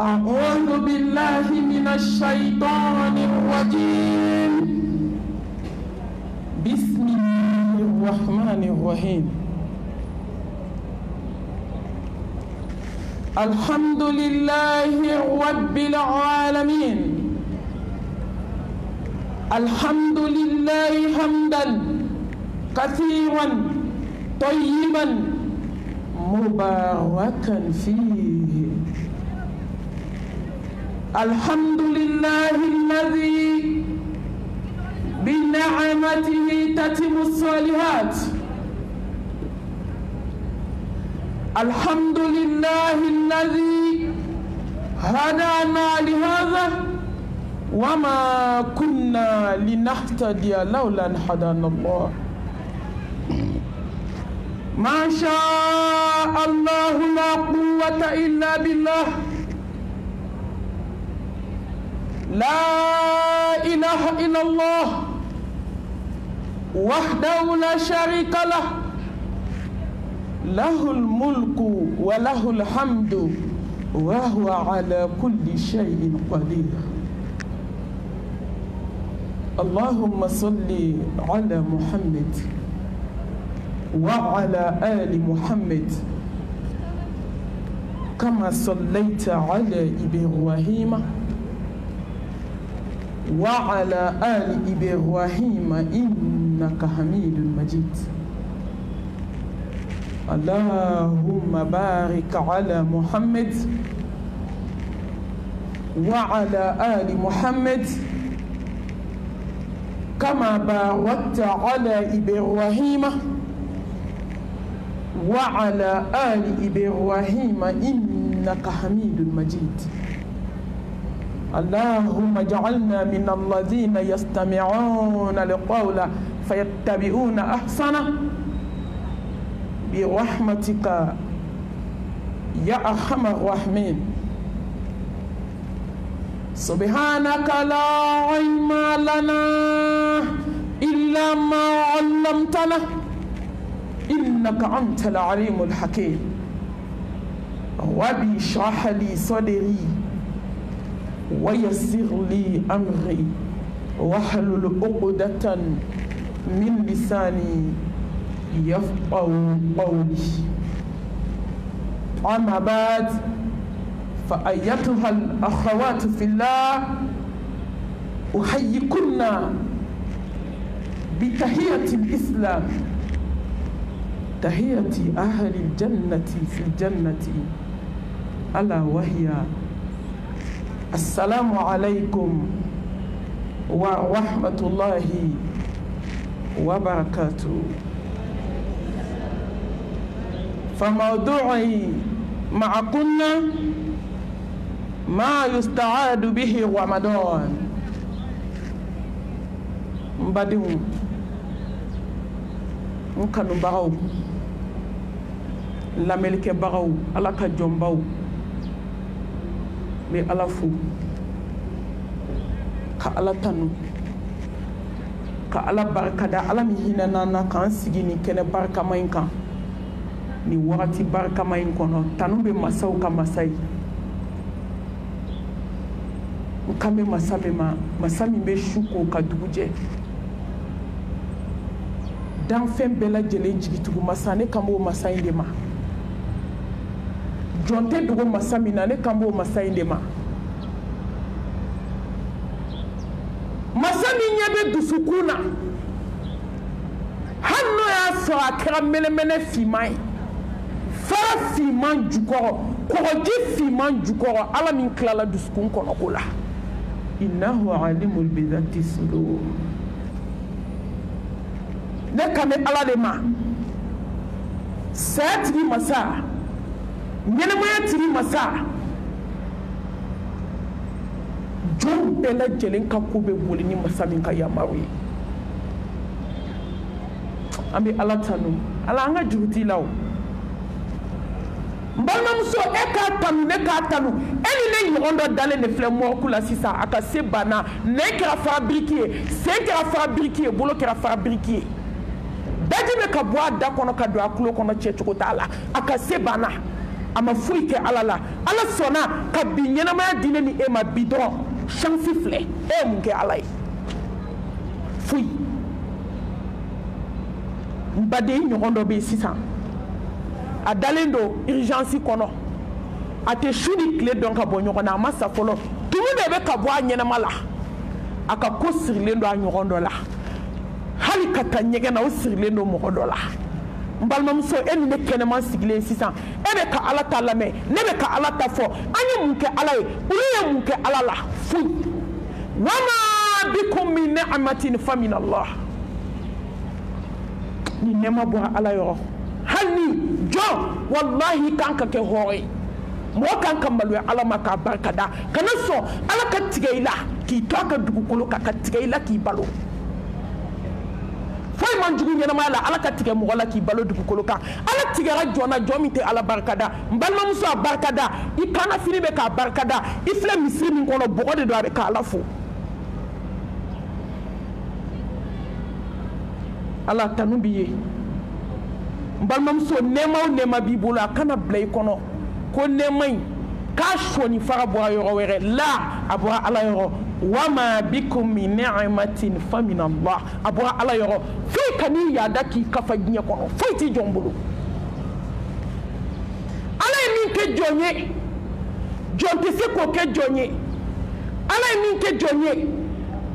أعوذ بالله من الشيطان الرجيم. بسم الله الرحمن الرحيم. الحمد لله رب العالمين. الحمد لله حمدا كثيرا طيبا مباركا فيه. الحمد لله الذي بنعمته تتم الصالحات. الحمد لله الذي هدانا لهذا وما كنا لنهتدي لولا أن هدانا الله. ما شاء الله لا قوة إلا بالله. لا إله إلا الله وحده لا شريك له. له الملك وله الحمد وهو على كل شيء قدير. اللهم صل على محمد وعلى آل محمد كما صليت على إبراهيم وعلى آل إبراهيم إنك حميد مجيد. اللهم بارك على محمد وعلى آل محمد كما باركت على إبراهيم وعلى آل إبراهيم إنك حميد مجيد. اللهم اجعلنا من الذين يستمعون القول فيتبعون أحسنه برحمتك يا أرحم الراحمين. سبحانك لا علم لنا إلا ما علمتنا إنك أنت العليم الحكيم. ربي اشرح لي صدري ويسر لي أمري واحلل عقدة من لساني يفقه قولي. أما بعد فأيتها الأخوات في الله أحييكن بتحية الإسلام، تحية أهل الجنة في الجنة، ألا وهي السلام عليكم ورحمة الله وبركاته. فموضوعي معكم ما يستعاد به رمضان. مبادئ nkanu bagaw lamelke bagaw ala ka jombaw be ala fu ka ala tanu ka ala barkada ala mi hinana na kan sigini kene barka mainka ni wakati barka main kono tanu be masaw ka masai ukame masabe masami be shuko ka duguje dan fɛn bɛɛ lajɛlen jigitugu masa ne kan b'o masa in de ma. jɔn tɛ dogo masa min na ne kan b'o masa in de ma. masa min ɲɛ bɛ dusukun na hali n'o y'a sɔrɔ a kɛra mɛnɛmɛnɛ finman ye fara finman jukɔrɔ kɔgɔji finman jukɔrɔ ala min tilala dusukun kɔnɔ ko la. innahu alimul bidhati sudur. ne kame ala de ma saya tigi masa ɲɛnɛmaya tigi masa jɔn bɛɛ lajɛlen ka ko bɛ boli ni masa min ka yamaru ye. an bɛ ala tanu ala an ka juru t'i la o. n balimamuso e k'a tanu ne k'a tanu e ni ne ɲɔgɔn dɔ dalen de filɛ mɔriku la sisan a ka se banna nɛn kɛra fara biriki ye sen kɛra fara biriki ye bolo kɛra fara biriki ye. daji bɛ ka bɔ a da kɔnɔ ka don a tulo kɔnɔ cɛ cogo t'a la a ka se banna ama foyi kɛ ala la ala sɔnna ka bi ɲɛnamaya di ne ni e ma bi dɔrɔn chance filɛ e ye mun kɛ ala ye foyi n baden ɲɔgɔn dɔ bɛ yen sisan a dalen don urgence kɔnɔ a tɛ su ni tile dɔn ka bɔ ɲɔgɔn na a ma sa fɔlɔ tumu de bɛ ka bɔ a ɲɛnama la a ka ko sirilen don a ɲɔgɔn dɔ la hali ka taa ɲɛgɛn na o sirilen don mɔgɔ dɔ la n balimamuso e ni ne kɛnɛman sigilen sisan e bɛ ka ala ta lamɛn ne bɛ ka ala ta fɔ an ye mun kɛ ala ye olu ye mun kɛ ala la foyi wama bikum min ni'matin fa min Allah ni nɛɛma bɔra ala yɔrɔ hali ni jɔn wallahi kan ka kɛ hɔrɔn ye mɔgɔ kan ka maloya ala ma k'a barikada kana sɔn ala ka tigɛ i la k'i to a ka dugukolo kan ka tigɛ i la k'i balo foyi man jugu ɲɛnamaya la ala ka tigɛ mɔgɔ la k'i balo dugukolo kan ala tigɛra jɔn na jɔn min tɛ ala barikada n balimamuso a barikada i kana fini bɛ k'a barikada i filɛ misiri min kɔnɔ bɔgɔ de don a bɛ k'ala fo ala tanu b'i ye n balimamuso nɛɛma o nɛɛma b'i bolo a kana bila i kɔnɔ ko nɛɛma in k'a sɔni fa ka bɔra yɔrɔ wɛrɛ la a bɔra ala yɔrɔ wama bikum min ni'matin fa min Allah a bɔra ala yɔrɔ foyi ka n'i yaada k'i kafa diɲɛ kɔnɔ foyi t'i jɔn bolo ala ye min kɛ jɔn ye jɔn tɛ se k'o kɛ jɔn ye ala ye min kɛ jɔn ye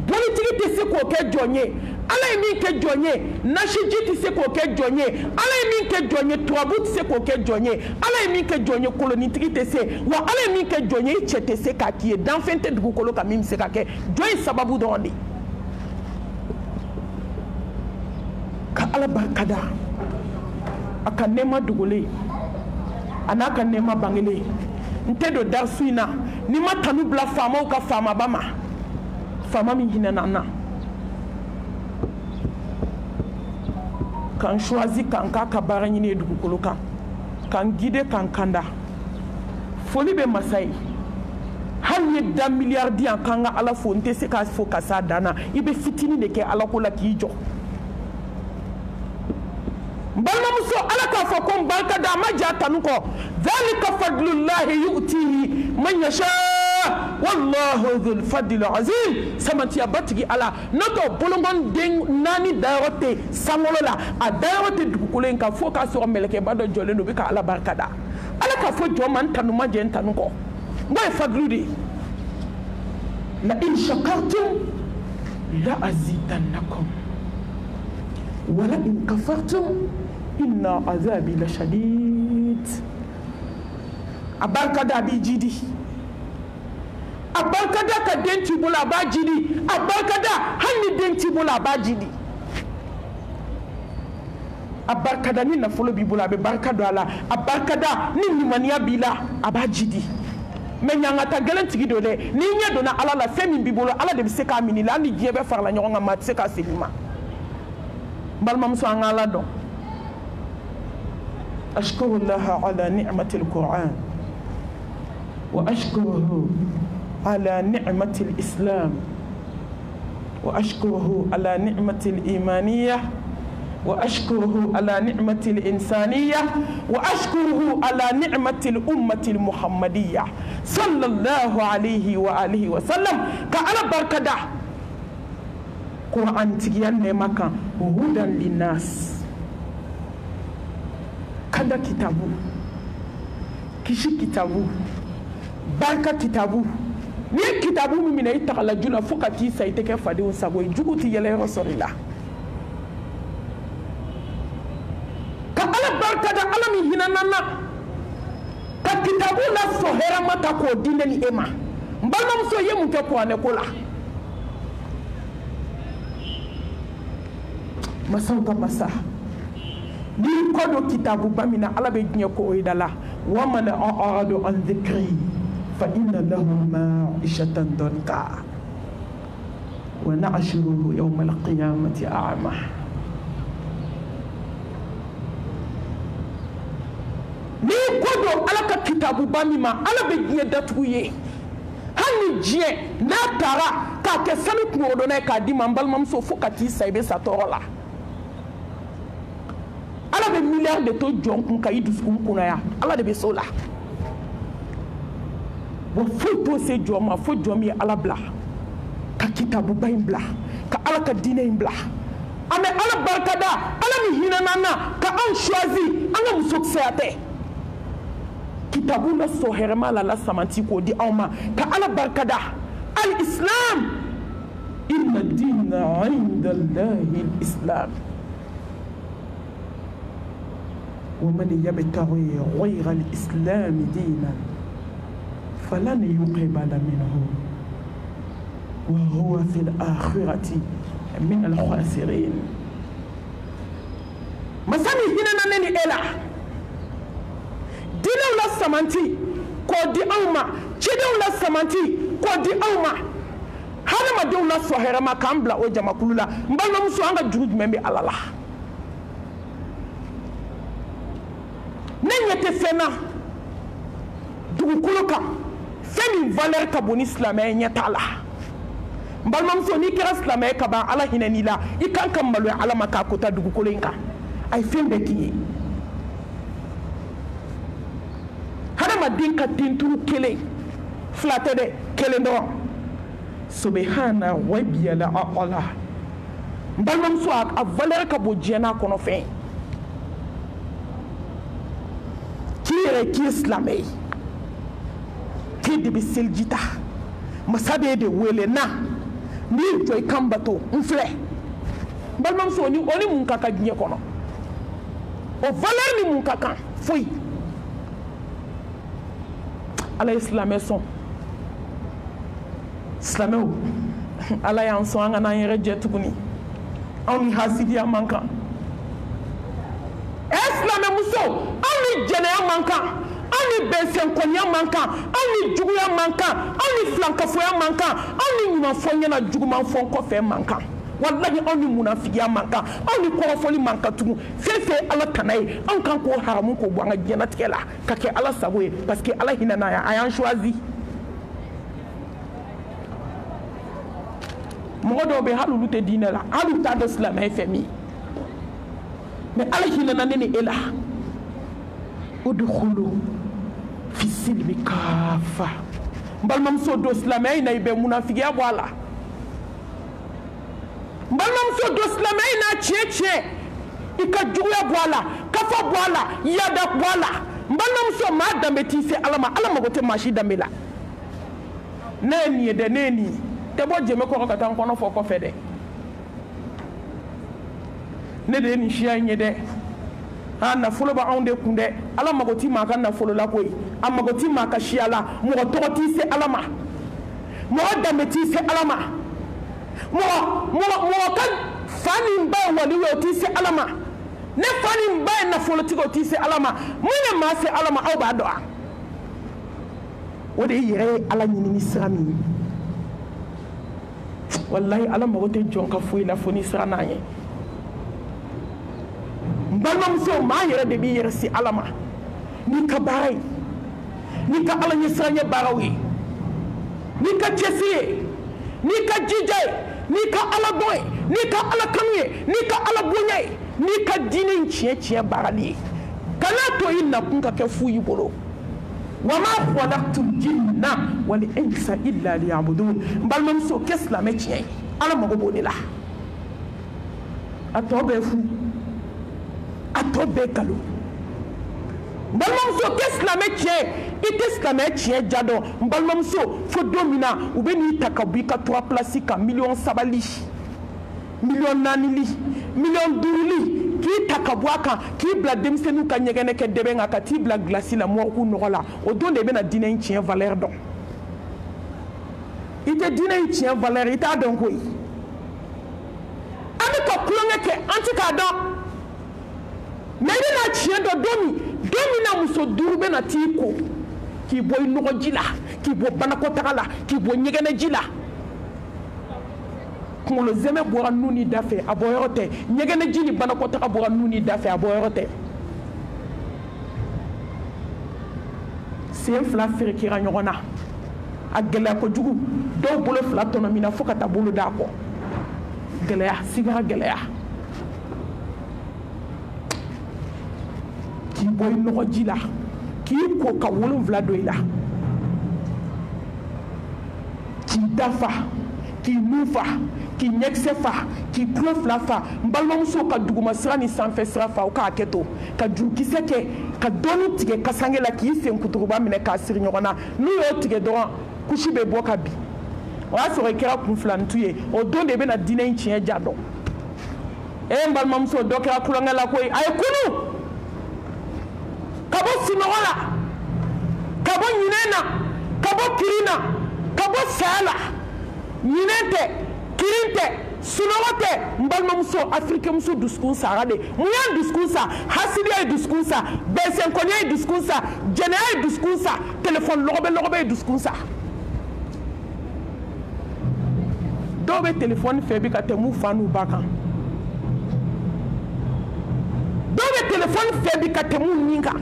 bolitigi tɛ se k'o kɛ jɔn ye ala ye min kɛ jɔn ye nasiji tɛ se k'o kɛ jɔn ye ala ye min kɛ jɔn ye tubabu tɛ se k'o kɛ jɔn ye ala ye min kɛ jɔn ye kolonitigi tɛ se wa ala ye min kɛ jɔn ye i cɛ tɛ se k'a k'i ye danfɛn tɛ dugukolo kan min bɛ se ka kɛ jɔn ye sababu dɔrɔn de ka ala barikada a ka nɛɛma dogolen a n'a ka nɛɛma bangelen n tɛ don darisu in na n'i ma tanu bila faamaw ka faamaba ma faama min hinɛna n na kan choisi kan k'a ka baara ɲini ye dugukolo kan kan guide kan kanda foli bɛ masa ye hali ye da miliyari di yan k'an ka ala fo n tɛ se k'a fo ka s'a dan na i bɛ fitinin de kɛ ala ko la k'i jɔ n balimamuso ala k'a fɔ ko n barika da a ma ja tanu kɔ dhalika fadlullahi yu'tihi man yasha wallahu dhul fadli azim samatiya batigi ala n'o tɛ bolongon den naani dayɔrɔ tɛ sankolo la a dayɔrɔ tɛ dugukolo in kan fo k'a sɔrɔ mɛlɛkɛba dɔ jɔlen don u bɛ ka ala barika da ala k'a fɔ jɔn ma n tanu ma jɛ n tanu kɔ n'o ye fadlu de ye la in shakartum la azidannakum wala in kafartum inna azabi la shadid a barika da a b'i jidi a barika da ka den t'i bolo a b'a jidi a barika da hali ni den t'i bolo a b'a jidi a barika da ni nafolo b'i bolo a bɛ barika don a la a barika da ni limaniya b'i la a b'a jidi mais ɲangata gɛlɛn tigi don dɛ n'i ɲɛ donna ala la fɛn min b'i bolo ala de bɛ se k'a minɛ i la hali ni diɲɛ bɛɛ farala ɲɔgɔn kan maa tɛ se k'a segin i ma n balimamuso an ka ala dɔn ashkuru laha ala ni'matil qur'an wa ashkuruhu ala ni'matil islam wa ashkuruhu ala ni'matil imaniyah wa ashkuruhu ala ni'matil insaniyah wa ashkuruhu ala ni'matil ummatil muhammadiyah sallallahu alayhi wa alihi wa sallam ka ala barkada Quran tigiyan nɛɛma kan hudan linnas kada kitabu kisi kitabu barika kitabu n'i ye kitabu min minɛ i tagala ju la fo ka t'i sa i tɛ kɛ fadenw sago ye jugu tɛ yɛlɛ yɔrɔ sɔrɔ i la ka ala barika da ala min hinɛna na ka kitabu lasɔ hɛrɛma ta k'o di ne ni e ma n balimamuso ye mun kɛ kuranɛ ko la masaw ka masa n'i kɔ don kitabuba min na ala bɛ diɲɛ ko o yi da la wa man a'rada an dhikri fa inna lahu ma'ishatan danka wa nahshuruhu yawma al-qiyamati a'ma n'i kɔ don ala ka kitabuba min ma ala bɛ diɲɛ datugu ye hali ni diɲɛ n'a taara k'a kɛ sanu kunkolo donna ye k'a di ma n balimamuso fo ka t'i sa i bɛ sa tɔɔrɔ la ala bɛ miliyari de to jɔn kun ka i dusukun kunnaya ala de bɛ s'o la wa foto se joma fo jomi ala bla ka kitabu bayin bla ka ala ka dine bla ame ala barkada ala mi hinanana ka an choisi an muso ksate kitabu la so herma la samanti ko di awma ka ala barkada al islam inna dina inda allahi al islam ومن يبتغي غير الإسلام دينا فلن يقبل منه وهو في الآخرة من الخاسرين مسامي هنا نني إلا دينا ولا سمانتي كودي أوما تشيدو ولا سمانتي كودي أوما هذا ما دون لا سوهر ما كامبلا وجما كللا مبالنا مسو anga jurud membe alala n'yete fena dugukolo kan femi valeur ka boni islamé nyata la mbalmam so ni kira islamé ka ba ala hinani la ikan kam malu ala maka kota dugukolo inka ay fembe ki hada madin ka tinturu kele flate de kele do subhana rabbil ala mbalmam so a valeur ka bo jena kono fe qui islamé qui de biseljita masabe de welena ni joy kambato mfle balmam so ni oni mun kaka dnye kono o valeur ni mun kaka foi ala islamé son islamé ala yan so anga na yere jetuguni on hasidiya manka islamé muso ani jɛnɛya man kan ani bɛnsɛnkonya man kan ani juguya man kan ani filankafoya man kan ani ɲumanfɔ ɲɛna jugumanfɔ kɔfɛ man kan wallahi ani munafigiya man kan ani kɔrɔfɔli man kan tugun fɛn fɛn ala tana ye an kan k'o haramu k'o bɔ an ka diɲɛnatigɛ la ka kɛ ala sago ye parce que ala hinɛna yan a y'an choisi mɔgɔ dɔw bɛ hali olu tɛ diinɛ la hali u t'a dɔn silamɛ ye fɛn min ye mais ala hinɛna ne ni e la udkhulu fi silmi kafa mbalmamso do islamay na ibe munafigiya bwala mbalmamso do islamay na cheche ikajuya bwala kafa bwala yada bwala mbalmamso ma dambe tise alama gote mashi dambela neni de neni te bo jeme ko ka tan kono fo ko fede ne de ni shiya nyede na folo ba onde kunde ala magoti ma kan na folo la koy am magoti ma ka shiala mo toti se alama mo dameti se alama mo kan fani ba wali woti se alama ne fani ba na folo tigo ti se alama mo ne ma se alama aw ba do wode yere ala nyini ni srami wallahi ala magote jonka fo ila foni srana ye balmam so ma yere de bi yere si alama ni ka baray ni ka ala ni sanya barawi ni ka chesi ni ka jije ni ka ala boy ni ka ala kamye ni ka ala bonye ni ka dinin chie barali kana to inna kun ka ke fuyi bolo wama khalaqtul jinna wal insa illa liya'budun balmam so kesla me chie ala mago bonila atobe fu atobe kalo balmamso keslame tie iteslame tie jado balmamso fo domina ubeni takabika 3 place ka million sabali million nanili million duruli ki takabwaka ki bla demsenu ka nyegene ke debenga ka ti bla glaci la mo ku nola o don de bena dinen tie valeur don ite dinen tie valeur ita don koy ami ko klonge ke antika don mais na chien do domi na muso durube na tiko ki boy no jila ki bo banako tagala ki bo nyegene jila ko lo zeme bo nuni dafe aboyote nyegene jini banako taga bo nuni dafe aboyote c'est fla fere ki ra nyogona agela ko jugu do bolo fla tono mina fokata bolo dako gelea sigara gelea ki boy no jila ki ko ka wolon vla do ila dafa k'i nufa k'i ɲɛkisɛ fa k'i tulo fila fa n balimamuso ka duguma sira ni sanfɛ sira fa o k'a kɛ to ka jurukisɛ kɛ ka dɔɔni tigɛ kasange la k'i sen kuturuba minɛ k'a siri ɲɔgɔn na n'u y'o tigɛ dɔrɔn kusi bɛ bɔ ka bin o y'a sɔrɔ i kɛra kunfilantu ye o don de bɛna diinɛ in tiɲɛ ja dɔn n balimamuso dɔ kɛra tulonkɛ la koyi a ye kunu ka bɔ sunɔgɔ la ka bɔ ɲinɛ na ka bɔ kiri na ka bɔ saya la ɲinɛ tɛ kiri tɛ sunɔgɔ tɛ n balimamuso afirikɛmuso dusukun sara de mun y'a dusukun sa hasidiya ye dusukun sa bɛnsɛnkɔniya ye dusukun sa jɛnɛya ye dusukun sa telefɔni lɔgɔbɛ ye dusukun sa dɔw bɛ telefɔni fɛ bi ka tɛmɛ u fa n'u ba kan dɔw bɛ telefɔni fɛ bi ka tɛmɛ u ni kan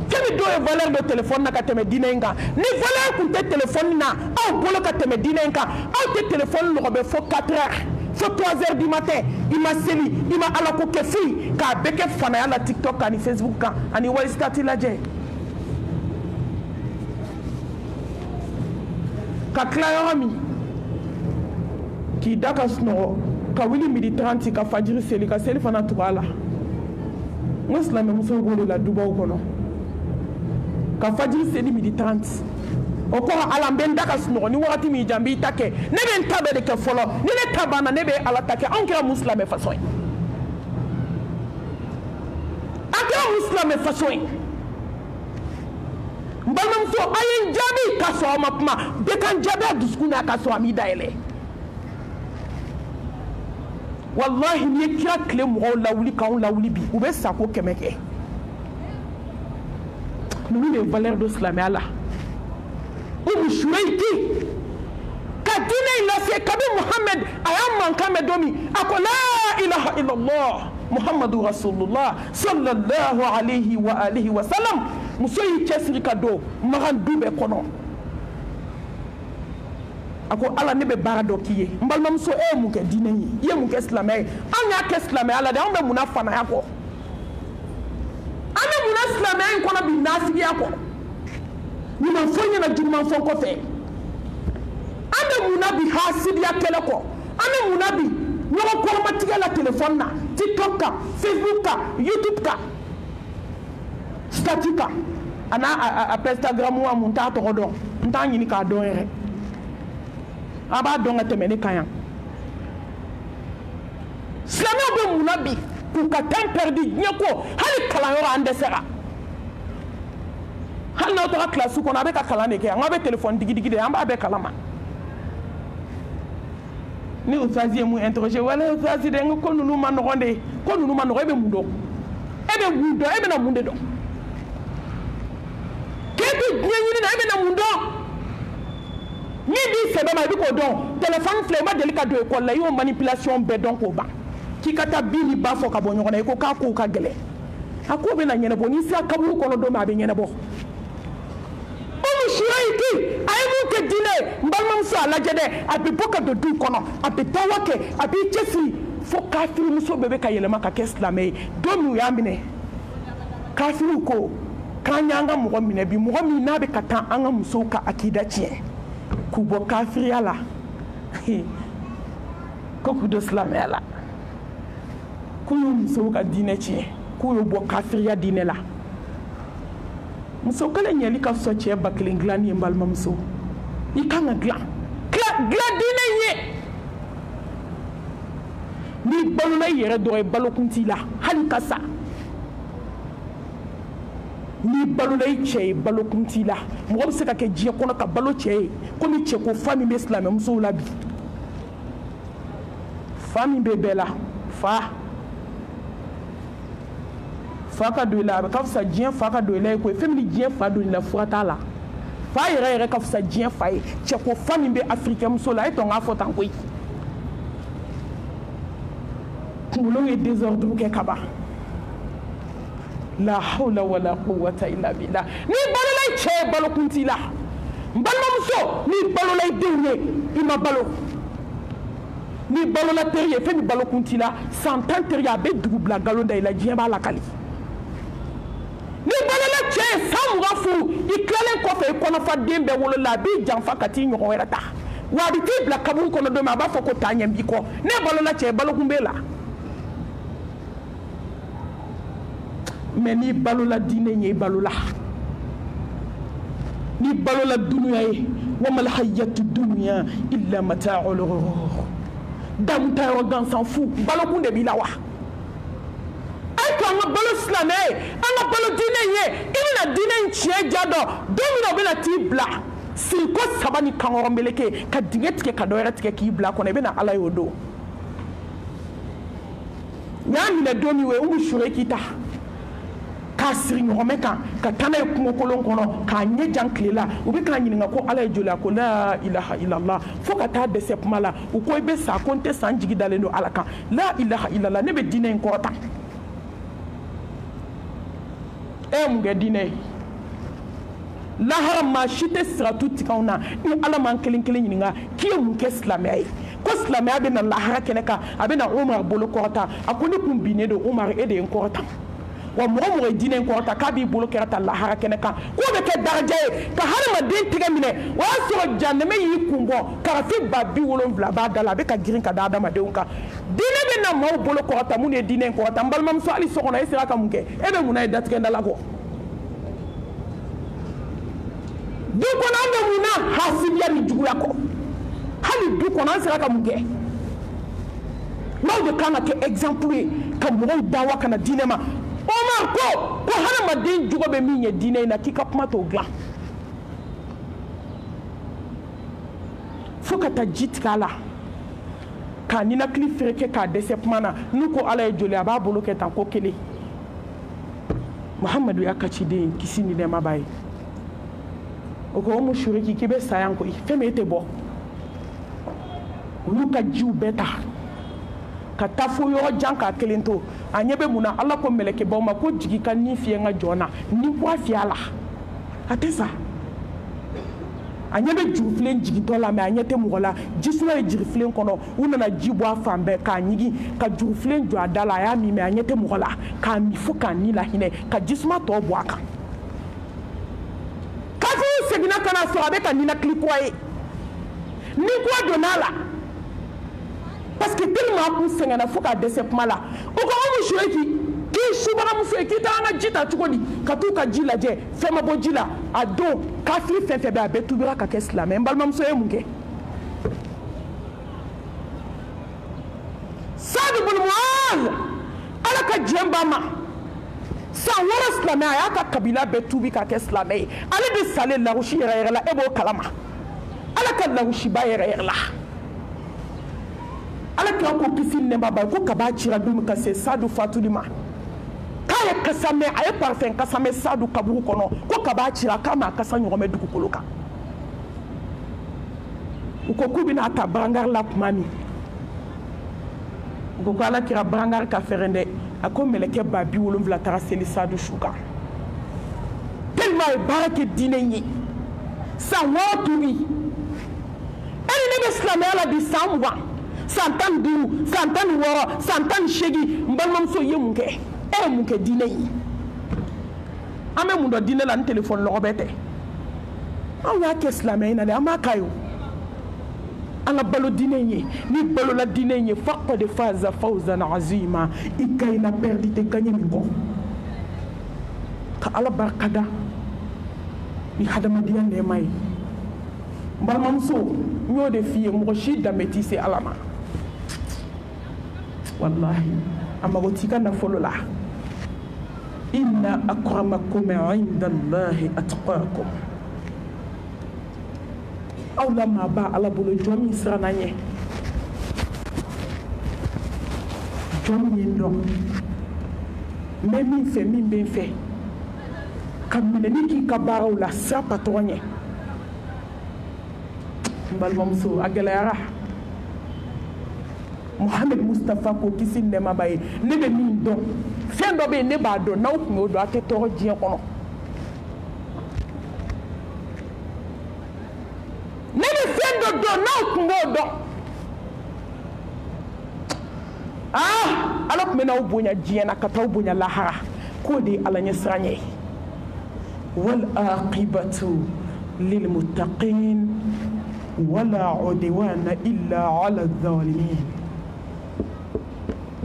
kɛmi dɔw ye valeur de téléphone na ka tɛmɛ diinɛ in kan ni valeur tun tɛ téléphone na aw bolo ka tɛmɛ diinɛ in kan aw tɛ téléphone lɔgɔbɛ fo 4 heures fo 3 heures du matin i ma seli i ma ala ko kɛ foyi k'a bɛɛ kɛ fanaya la TikTok kan ani Facebook kan ani whatsapp lajɛ ka tila yɔrɔ min k'i da ka sunɔgɔ ka wuli 12h30 ka fajiri seli ka seli fana tugu a la n ko silamɛmusow b'o de la dubaw kɔnɔ ka fajiri seli 12h30 o kɔrɔ ala n bɛ n da ka sunɔgɔ ni wagati min jan n b'i ta kɛ ne bɛ n ta bɛɛ de kɛ fɔlɔ ni ne ta banna ne bɛ ala ta kɛ anw kɛra mun silamɛ façon ye an kɛra mun silamɛ façon ye n balimamuso a ye n jaabi k'a sɔrɔ a ma kuma bɛɛ ka n jaabi a dusukun na k'a sɔrɔ a m'i dayɛlɛ wallahi n'i ye kira tile mɔgɔw lawuli k'anw lawuli bi u bɛ sako 100 kɛ ninnu de ye valeur do silamɛya la Umu Shuraiki ka diinɛ in lase kabi Muhammed a y'a mankan mɛn don min a ko la ilaha illallah Muhammadu rasulullah sallallahu alayhi wa alihi wa sallam muso y'i cɛsiri ka don magan du bɛɛ kɔnɔ a ko ala ne bɛ baara dɔ k'i ye n balimamuso e ye mun kɛ diinɛ ye i ye mun kɛ silamɛya ye anw y'a kɛ silamɛya la de anw bɛ mun na fanaya kɔ an bɛ mun na silamɛya in kɔnɔ bi nafigiya kɔ ɲuman fɔ ɲɛna juguman fɔ kɔfɛ an bɛ mun na bi hasidiya kɛlɛ kɔ an bɛ mun na bi ɲɔgɔn kɔrɔmatigɛ la telefɔni na TikTok kan Facebook kan YouTube kan statut kan a n'a Instagram wa mun t'a tɔgɔ dɔn n t'a ɲini k'a dɔn yɛrɛ a b'a dɔn ka tɛmɛ ne kan yan silamɛw bɛ mun na bi k'u ka temps perdu diɲɛ ko hali kalanyɔrɔ an dɛsɛra hali n'aw taga kilasi kɔnɔ a bɛ ka kalan de kɛ yan n k'a bɛ telefɔni digidigi de an b'a bɛɛ kalama ni ustazi ye mun interroger wala ustazi de n ko ninnu ma nɔgɔn de ko ninnu ma nɔgɔn e bɛ mun dɔn e bɛ mun dɔn e bɛna mun de dɔn k'e bɛ diɲɛ ɲini na e bɛna mun dɔn min b'i sɛbɛ ma i bɛ k'o dɔn telefɔni filɛ i ma deli ka don ekɔli la i y'o manipulation bɛɛ dɔn k'o ban k'i ka taa bin ni ba fɔ ka bɔ ɲɔgɔn na i ko k'a kow ka gɛlɛn a ko bɛna ɲɛnabɔ n'i sera kaburu kɔnɔ don min a bɛ ɲɛnabɔ Umu Shuraiki a ye mun kɛ diinɛ ye n balimamuso a lajɛ dɛ a bɛ bɔ ka don du kɔnɔ a bɛ dawa kɛ a b'i cɛsiri fo kafirimuso bɛɛ bɛ ka yɛlɛma ka kɛ silamɛ ye don min u y'a minɛ kafiriw ko k'an y'an ka mɔgɔ minɛ bi mɔgɔ min n'a bɛ ka taa an ka musow ka akida tiɲɛ k'u bɔ kafiriya la ko k'u don silamɛya la k'u y'u musow ka diinɛ tiɲɛ k'u y'u bɔ kafiriya diinɛ la muso kelen ɲɛli ka fisa cɛ 1000 dilanni ye n balimamuso i kan ka dilan diinɛ ye n'i balola i yɛrɛ dɔrɔn balokun t'i la hali ka sa n'i balola i cɛ ye balokun t'i la mɔgɔ bɛ se ka kɛ diɲɛ kɔnɔ ka balo cɛ ye komi cɛko fa min bɛ silamɛmusow la bi fa min bɛ bɛɛ la fa ka don i la a bɛ ka fisa diɲɛ fa ka don i la ye koyi fɛn min diɲɛ fa don i la fura t'a la fa yɛrɛ ka fisa diɲɛ fa ye cɛko fa min bɛ afirikɛmuso la e tɔ n k'a fɔ tan koyi kunkolo ye désordre kɛ ka ban la hawla wala quwwata illa billah n'i balola i cɛ ye balokun t'i la n balimamuso n'i balola i denw ye i ma balo n'i balola teri ye fɛn min balokun t'i la san 10 teri a bɛ dugu bila nkalon da i la diɲɛ b'a lakali n'i balola cɛ ye san mugan furu i kilalen kɔfɛ i kɔnɔfa den bɛɛ wolola a b'i janfa ka t'i ɲɔgɔn wɛrɛ ta wa a bɛ t'i bila kaburu kɔnɔ don min a b'a fɔ ko taa ɲɛ b'i kɔ ne balola cɛ balokun b'e la mais n'i balola diinɛ ɲɛ i balola n'i balola dunuya ye wa mal hayatu dunya illa mata'ul ghurur damu ta yɔrɔ gansan fu balokun de b'i la wa ko an ka balo silamɛ ye an ka balo diinɛ ye i bɛna diinɛ in tiɲɛ ja dɔn don min na o bɛna t'i bila siriko saba ni kankɔrɔ meleke ka dingɛ tigɛ ka dɔ wɛrɛ tigɛ k'i bila kɔnɔ i bɛna ala ye o don n y'a minɛ don min o ye umu sure k'i ta k'a siri ɲɔgɔmɛ kan ka taa n'a ye kungokolon kɔnɔ k'a ɲɛ jan tile la u bɛ k'a ɲininka ko ala ye joli a ko la ilaha illallah fo ka taa dɛsɛ kuma la u ko i bɛ sa ko n tɛ sa n jigi dalen don ala kan la ilaha illallah ne bɛ diinɛ in kɔrɔta e mun kɛ diinɛ ye lahara maa si tɛ siratu tigɛ anw na ni ala m'an kelen kelen ɲininka k'i ye mun kɛ silamɛya ye ko silamɛya bɛ na lahara kɛnɛ kan a bɛ na umar bolo kɔrɔta a ko ne kun binnen don umar e de ye n kɔrɔta wa mɔgɔ mɔgɔ ye diinɛ in kɔrɔta k'a b'i bolo kɛra ta lahara kɛnɛ kan k'o bɛ kɛ daraja ye ka hadamaden tigɛ minɛ o y'a sɔrɔ janɛmɛ y'i kun bɔ karafi ba 70 b'a da la a bɛ ka girin ka da hadamadenw kan diinɛ bɛ na maaw bolo kɔrɔta mun de ye diinɛ in kɔrɔta n balimamuso hali so kɔnɔ e sera ka mun kɛ e bɛ mun na ye datigɛ da la kɔ du kɔnɔ an bɛ mun na hasidiya ni juguya kɔ hali du kɔnɔ an sera ka mun kɛ n'aw de kan ka kɛ exemple ye ka mɔgɔw dawa ka na diinɛ ma Omar ko hadamaden jugo bɛ min ye diinɛ in na k'i ka kuma t'o dilan fo ka taa ji tigɛ a la k'a ninakili fereke k'a dɛsɛ kuma na n'u ko ala ye joli a b'a bolo kɛ tan ko kelen Muhamadu y'a ka ciden kisi ni nɛɛma b'a ye o ko umu shuriki k'i bɛ sa yan koyi fɛn min e tɛ bɔ olu ka jiw bɛɛ ta ka taa fo yɔrɔ jan k'a kelen to a ɲɛ bɛ mun na ala ko mɛlɛkɛbaw ma ko jigi ka nin fiyɛ n ka jɔn na ni bɔ a fiyɛ a la a tɛ sa a ɲɛ bɛ jurufilen jigintɔ la mɛ a ɲɛ tɛ mɔgɔ la jisuma ye jurufilen kɔnɔ u nana ji bɔ a fan bɛɛ k'a ɲigi ka jurufilen jɔ a da la a y'a min mɛ a ɲɛ tɛ mɔgɔ la k'a min fo k'a ni lahinɛ ka jisuma tɔ bɔ a kan kafiriw seginna ka na sɔrɔ a bɛ ka ninakili kura ye ni kura donna a la parce que tellement a kun sɛgɛnna fo k'a dɛsɛ kuma la o ko umu shuriki k'i subagamuso ye k'i taa an ka ji ta cogo di ka t'u ka ji lajɛ fɛn ma bɔ ji la a don kafiri fɛn fɛn bɛ a bɛɛ tubira ka kɛ silamɛ n balimamuso ye mun kɛ Saad ibn Muaz ala ka diɲɛ ba ma san 6 silamɛ a y'a ka kabila bɛɛ tubi ka kɛ silamɛ ye ale de salen larusi yɛrɛ yɛrɛ la e b'o kalama ala ka larusiba yɛrɛ yɛrɛ la ala kira ko kisi nɛma ba ko kaba cira don min ka se Saadu fatuli ma k'a ye kasa mɛn a ye parfɛn kasa mɛn Saadu kaburu kɔnɔ ko kaba cira k'a ma kasa ɲɔgɔn mɛn dugukolo kan u ko k'u bɛna ta barangari la tuma min u ko ala kira barangari ka fɛrɛn dɛ a ko mɛlɛkɛ ba 70 taara seli Saadu su kan tellement a ye baara kɛ diinɛ in ye san 6 tubi e ni ne bɛ silamɛya la bi san 20 san 15 san 16 san 18 n balimamuso ye mun kɛ e ye mun kɛ diinɛ in an bɛ mun dɔn diinɛ la ni telefɔni lɔgɔ bɛɛ tɛ anw y'a kɛ silamɛ in na dɛ an b'a k'a ye an ka balo diinɛ in ye ni balola diinɛ in ye faqad faza fawzan azima i gagna perdu tɛ gagné min kɔ ka ala barika da ni hadamadenya nɛɛma ye n balimamuso n y'o de f'i ye mɔgɔ si danbe t'i se ala ma wallahi a mago t'i ka nafolo la inna akramakum inda allahi atqakum aw la maa ba ala bolo jɔn min siranna ɲɛ jɔn min ye n dɔn n bɛ min fɛ min bɛ n fɛ ka minɛli k'i ka baaraw la sira patɔgɔ ɲɛ n balimamuso a gɛlɛyara Muhammed Mustafa ko kisi nɛɛma b'a ye ne bɛ min dɔn fɛn dɔ bɛ yen ne b'a dɔn n'aw tun y'o dɔn a tɛ tɔɔrɔ diɲɛ kɔnɔ ne bɛ fɛn dɔ dɔn n'aw tun b'o dɔn ala tun bɛ n'aw bonya diɲɛ na ka t'aw bonya lahara k'o de ye ala ɲɛsiranɲɛ ye والعاقبة للمتقين ولا عدوان إلا على الظالمين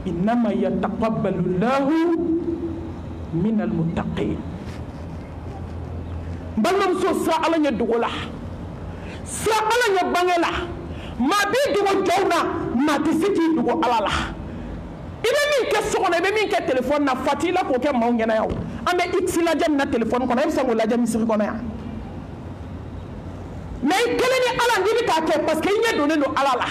إنما يتقبل الله من المتقين بلهم سو سألا يدولا سألا يبانلا ما بيدو جونا ما تسيتي دو على ibe min ke sokona ibe min ke telephone na fatila ko ke maw ngena yaw ambe itila jam na telephone kono em sango la jam misiri kono ya mais keleni ala ngibi ka ke parce que nya donné no ala la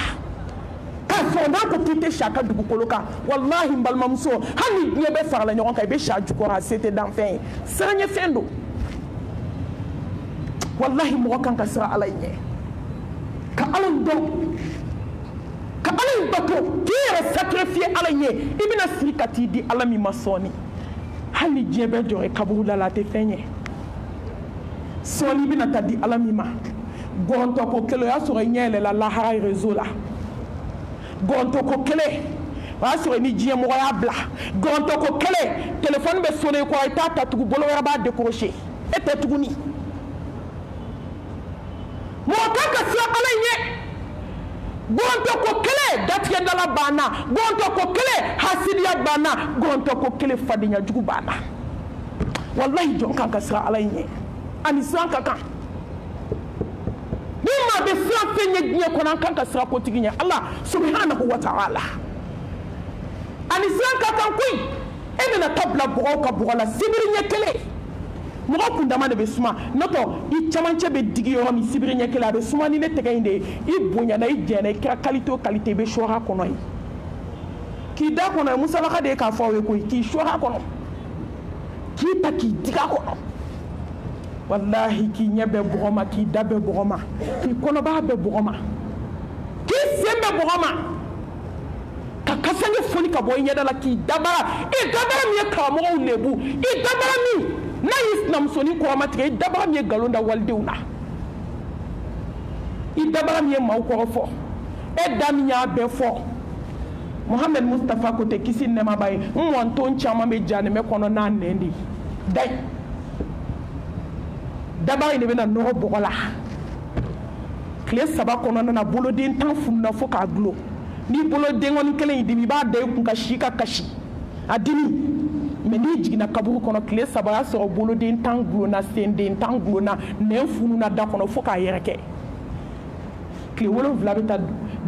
ka fonda ko tite chaka dugu koloka wallahi mbal mamso hani nye be farla nyon ka be shaju ko ha c'était d'enfin sanye fendo wallahi mo kan ka sira ala nye ka ala ndo ka ala bato kire sacrifier ala nye ibina sirikati di ala mi masoni hani jebe jore kabula la te fenye soni bina ta di ala mi ma gonto ko kelo ya so nyele la lahara réseau la gonto ko kele wa so ni jie mo ya bla gonto ko kele téléphone be sonné ko ay tata tugu bolo ya ba décrocher et tuguni mo ka si ala nye gonto ko kele datiya dala bana gonto ko kele hasidiya bana gonto ko kele fadinya jugu bana wallahi jon kan ka sira ala nye ani san ka kan bima be sira fenye gne ko nan kan ka sira ko tiginya Allah subhanahu wa ta'ala ani san ka kan kuy ene na tabla bugo ka bugo la sibiri nye kele mo ko ndama de be suma noto I chamanche be digi yo mi sibiri nye kele be suma ni ne tege inde I bonya na I jene ka qualité be shora kono yi ki da kono musala ka de ka fawe ko ki shora kono ki ta ki diga kono wallahi ki nyebe bugoma ki dabe bugoma ki kono ba be bugoma ki sembe bugoma ka kasange foni ka boy nyada la ki dabara e dabara mi ka mo lebu e dabara mi na islam soni ko amati e dabara mi galonda waldewna e dabara mi ma ko fo e damiya be fo Mohamed Mustafa ko te kisi ne mabaye mon ton chama be jane me kono na nendi dai dabara ni be na no bogola kle saba kono na bolo den tan funna fo ka glo ni bolo den woni kelen dimi ba day kun ka shika kashi adini me ni jigina kaburu kono kle saba ya so bolo den tan glo na sende tan glo na ne funu na da kono fo ka yereke kle wolo vla beta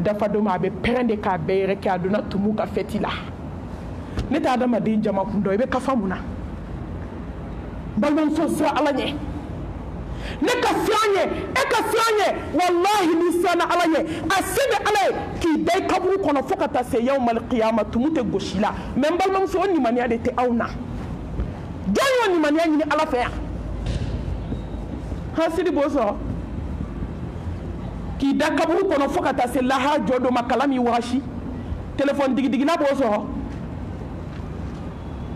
dafa do ma be prende ka be yereke aduna tumu ka fetila ne ta adama de jama kundo be kafamuna balon so sra alanye ne ka fianye e ka fianye wallahi ni sana alaye asibe alaye ki dai kaburu kono fokata se yawmal qiyamah tumute goshila membal mam so ni mania de te awna janyo ni mania ni ala fa hasidi boso ki da kaburu kono fokata se laha jodo makalami washi telephone digi na boso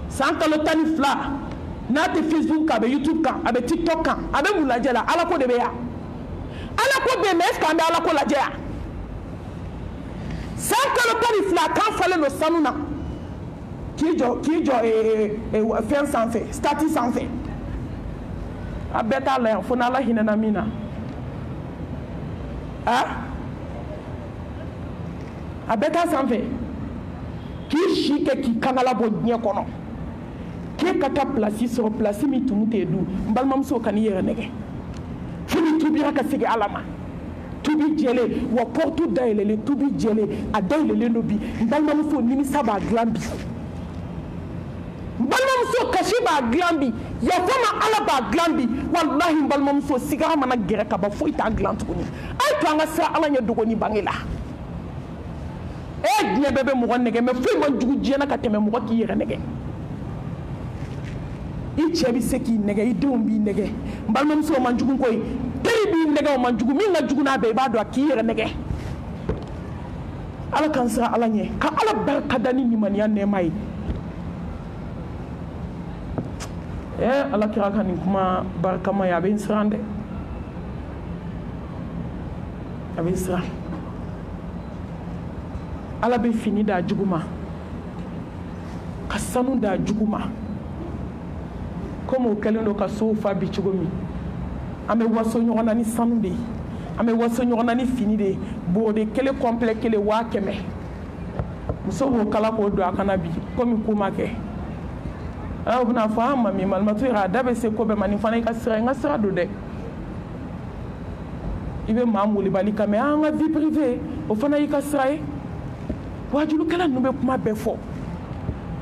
sankalo tani fla nate Facebook abe YouTube kan abe TikTok kan abe mulajela ala ko de be ya ala ko be mes kan be ala ko lajea sankalo tani fla kan fale no sanuna kijo fen sanfe stati sanfe abeta la fona la hinana mina abeta sanfe ki shike ki kanala bo nye kono ke kata place sur place mi tumute du mbalmam so kan yere nege fini tubi raka sigi alama tubi jele wa portu daile le tubi jele a daile le nobi mbalmam so nimi saba glambi mbalmam so kashiba glambi ya fama ala ba glambi wallahi mbalmam so sigara mana gere ka ba fo ita glantu ni ay to anga sa ala nya dogo ni bangela e gne bebe mo nege me fo man jugu jena ka teme mo ki yere nege I chebi seki nege I deum bi nege mbalmam so manjugu koy teri bi nege o manjugu mi nga jugu na be ba do akire nege ala kansra ala nye ka ala barka dani ni man ya ne mai ala kira kan kuma barka ma ya ben srande abin sra ala be fini da juguma kasanu da juguma comme au kelen do ka so fa bi cogomi ame waso ɲɔgɔnna ni sanu de ame waso ɲɔgɔnna ni fini de bode kele complet kele wa kɛmɛ muso b'o kala k'o don a kana bi comme ko ma kɛ o bɛna fɔ mami malimatu yɛrɛ a da bɛ se ko bɛɛ ma nin fana i ka sira n ka sira don dɛ i bɛ maa molibali kan mɛ an ka vie privée o fana y'i ka sira ye wajulukɛla ninnu bɛ kuma bɛɛ fɔ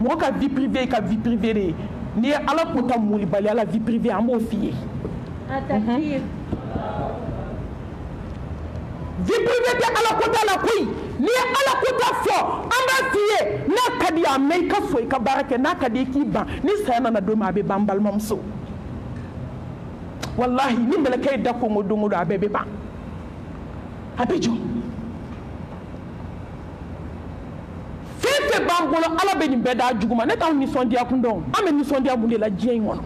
mɔgɔ ka vie privée i ka vie privée de ye n'i ye ala ko ta molibali ala vie privée an b'o f'i ye vie privée tɛ ala ko ta la koyi n'i ye ala ko ta fɔ an b'a f'i ye n'a ka di a mɛn i ka so i ka baara kɛ n'a ka di i k'i ban ni saya nana don min a bɛ ban n balimamuso walahi ni mɛlɛkɛ ye da kongo don o don a bɛɛ bɛ ban a bɛ jɔ fɛn fɛn b'an bolo ala bɛ nin bɛɛ da jugu ma ne t'anw nisɔndiya kun dɔn an bɛ nisɔndiya mun de la diɲɛ in kɔnɔ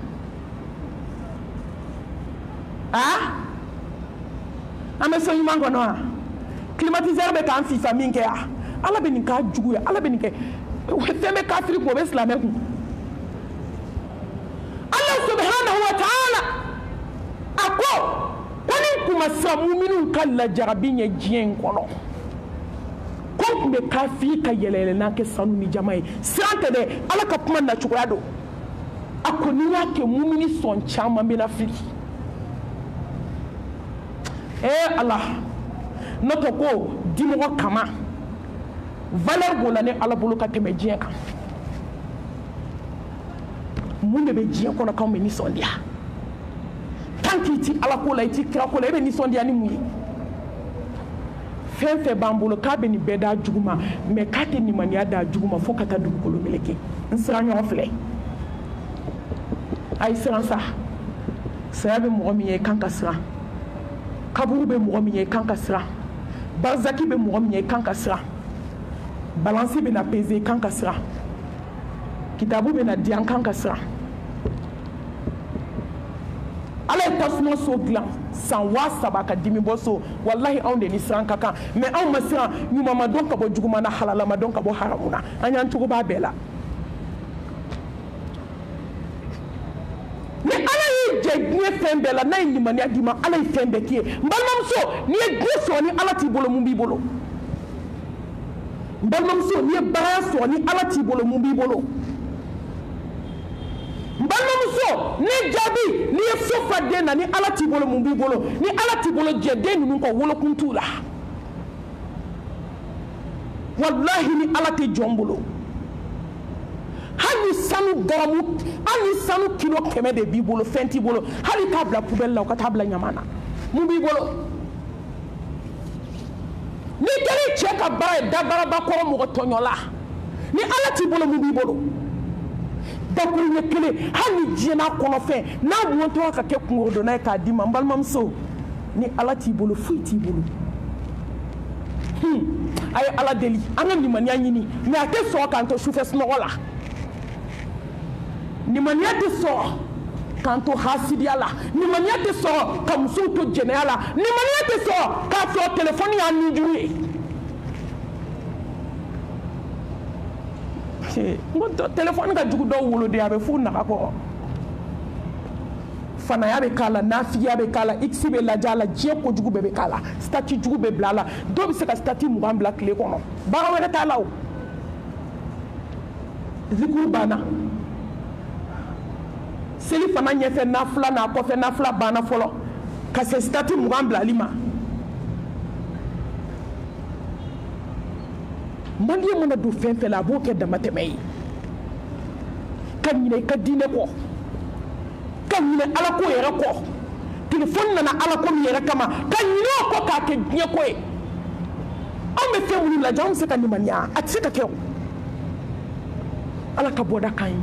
an bɛ so ɲuman kɔnɔ wa climatiseur bɛ k'an fifa min kɛ yan ala bɛ nin k'a jugu ye ala bɛ nin kɛ fɛn bɛ kafiri kun o bɛ silamɛ kun ala subhanahu wa ta'ala a ko ni kuma siran muminiw ka lajarabi ɲɛ diɲɛ in kɔnɔ ko tun bɛ kafiri ka yɛlɛyɛlɛ n'a kɛ sanu ni jama ye siran tɛ dɛ ala ka kuma nacogoya don a ko n'i y'a kɛ mumini sɔn caman bɛ na fili ala n'o tɛ ko dimɔgɔ kama valeur b'o la ne ala bolo ka tɛmɛ diɲɛ kan mun de bɛ diɲɛ kɔnɔ k'anw bɛ nisɔndiya tant k'i ti ala ko la i ti kira ko la i bɛ nisɔndiya ni mun ye fɛn fɛn b'an bolo k'a bɛ nin bɛɛ da jugu ma mɛ k'a tɛ nimaniya da jugu ma fo ka taa dugukolo meleke n siran ɲɔgɔn filɛ a ye siran sa saya bɛ mɔgɔ min ye i kan ka siran kaburu bɛ mɔgɔ min ye i kan ka siran barzaki bɛ mɔgɔ min ye i kan ka siran balansi bɛ na peser i kan ka siran kitabu bɛ na di an kan ka siran ala ye tasuma so dilan san 3,000 ka dimi bɔ so walahi anw de ni siran ka kan mɛ anw ma siran ɲuman ma dɔn ka bɔ juguman na halala ma dɔn ka bɔ haramu na an y'an cogo b'a bɛɛ la ni ala y'i jɛ diɲɛ fɛn bɛɛ la n'a ye limaniya d'i ma ala ye fɛn bɛɛ k'i ye n balimamuso n'i ye diɲɛ sɔrɔ ni ala t'i bolo mun b'i bolo n balimamuso n'i ye baara sɔrɔ ni ala t'i bolo mun b'i bolo n balimamuso ne jaabi n'i ye so fa den na ni ala t'i bolo mun b'i bolo ni ala t'i bolo jɛ den ninnu ka wolokun t'u la walahi ni ala tɛ jɔn bolo hali sanu garamu hali sanu kilo 100 de b'i bolo fɛn t'i bolo hali k'a bila poubelle la o ka taa bila ɲaman na mun b'i bolo ni kɛra cɛ ka baara ye dabaraba kɔrɔ mɔgɔ tɔɲɔla ni ala t'i bolo mun b'i bolo dakuru ɲɛ kelen hali ni diɲɛ n'a kɔnɔfɛn n'a mɔntɔ ka kɛ kungorodonna ye k'a d'i ma n balimamuso ni ala t'i bolo foyi t'i bolo a ye ala deli an ka limaniya ɲini mɛ a tɛ sɔn k'an to sufɛ sunɔgɔ la nimaniya tɛ sɔrɔ k'an to hasidiya la nimaniya tɛ sɔrɔ ka musow to jɛnɛya la nimaniya tɛ sɔrɔ k'a sɔrɔ telefɔni y'an nijuru ye n ko telefɔni ka jugu dɔw woloden a bɛ f'u naga kɔrɔ fanaya bɛ k'a la nafigiya bɛ k'a la x bɛ lajɛ a la diɲɛ kojugu bɛɛ bɛ k'a la statut jugu bɛ bila a la dɔw bɛ se ka statut 20 bila tile kɔnɔ baara wɛrɛ t'a la o zikuru banna seli fana ɲɛfɛ nafila n'a kɔfɛ nafila banna fɔlɔ ka se statut 20 bilali ma maliyɛn mana don fɛn fɛn la a b'o kɛ damatɛmɛ ye ka ɲinɛ i ka diinɛ kɔ ka ɲinɛ ala ko yɛrɛ kɔ telefɔni nana ala ko min yɛrɛ kama ka ɲinɛ o kɔ k'a kɛ diɲɛ ko ye anw bɛ fɛn minnu lajɛ anw bɛ se ka nimaniya a tɛ se ka kɛ o ala ka bɔda kan ye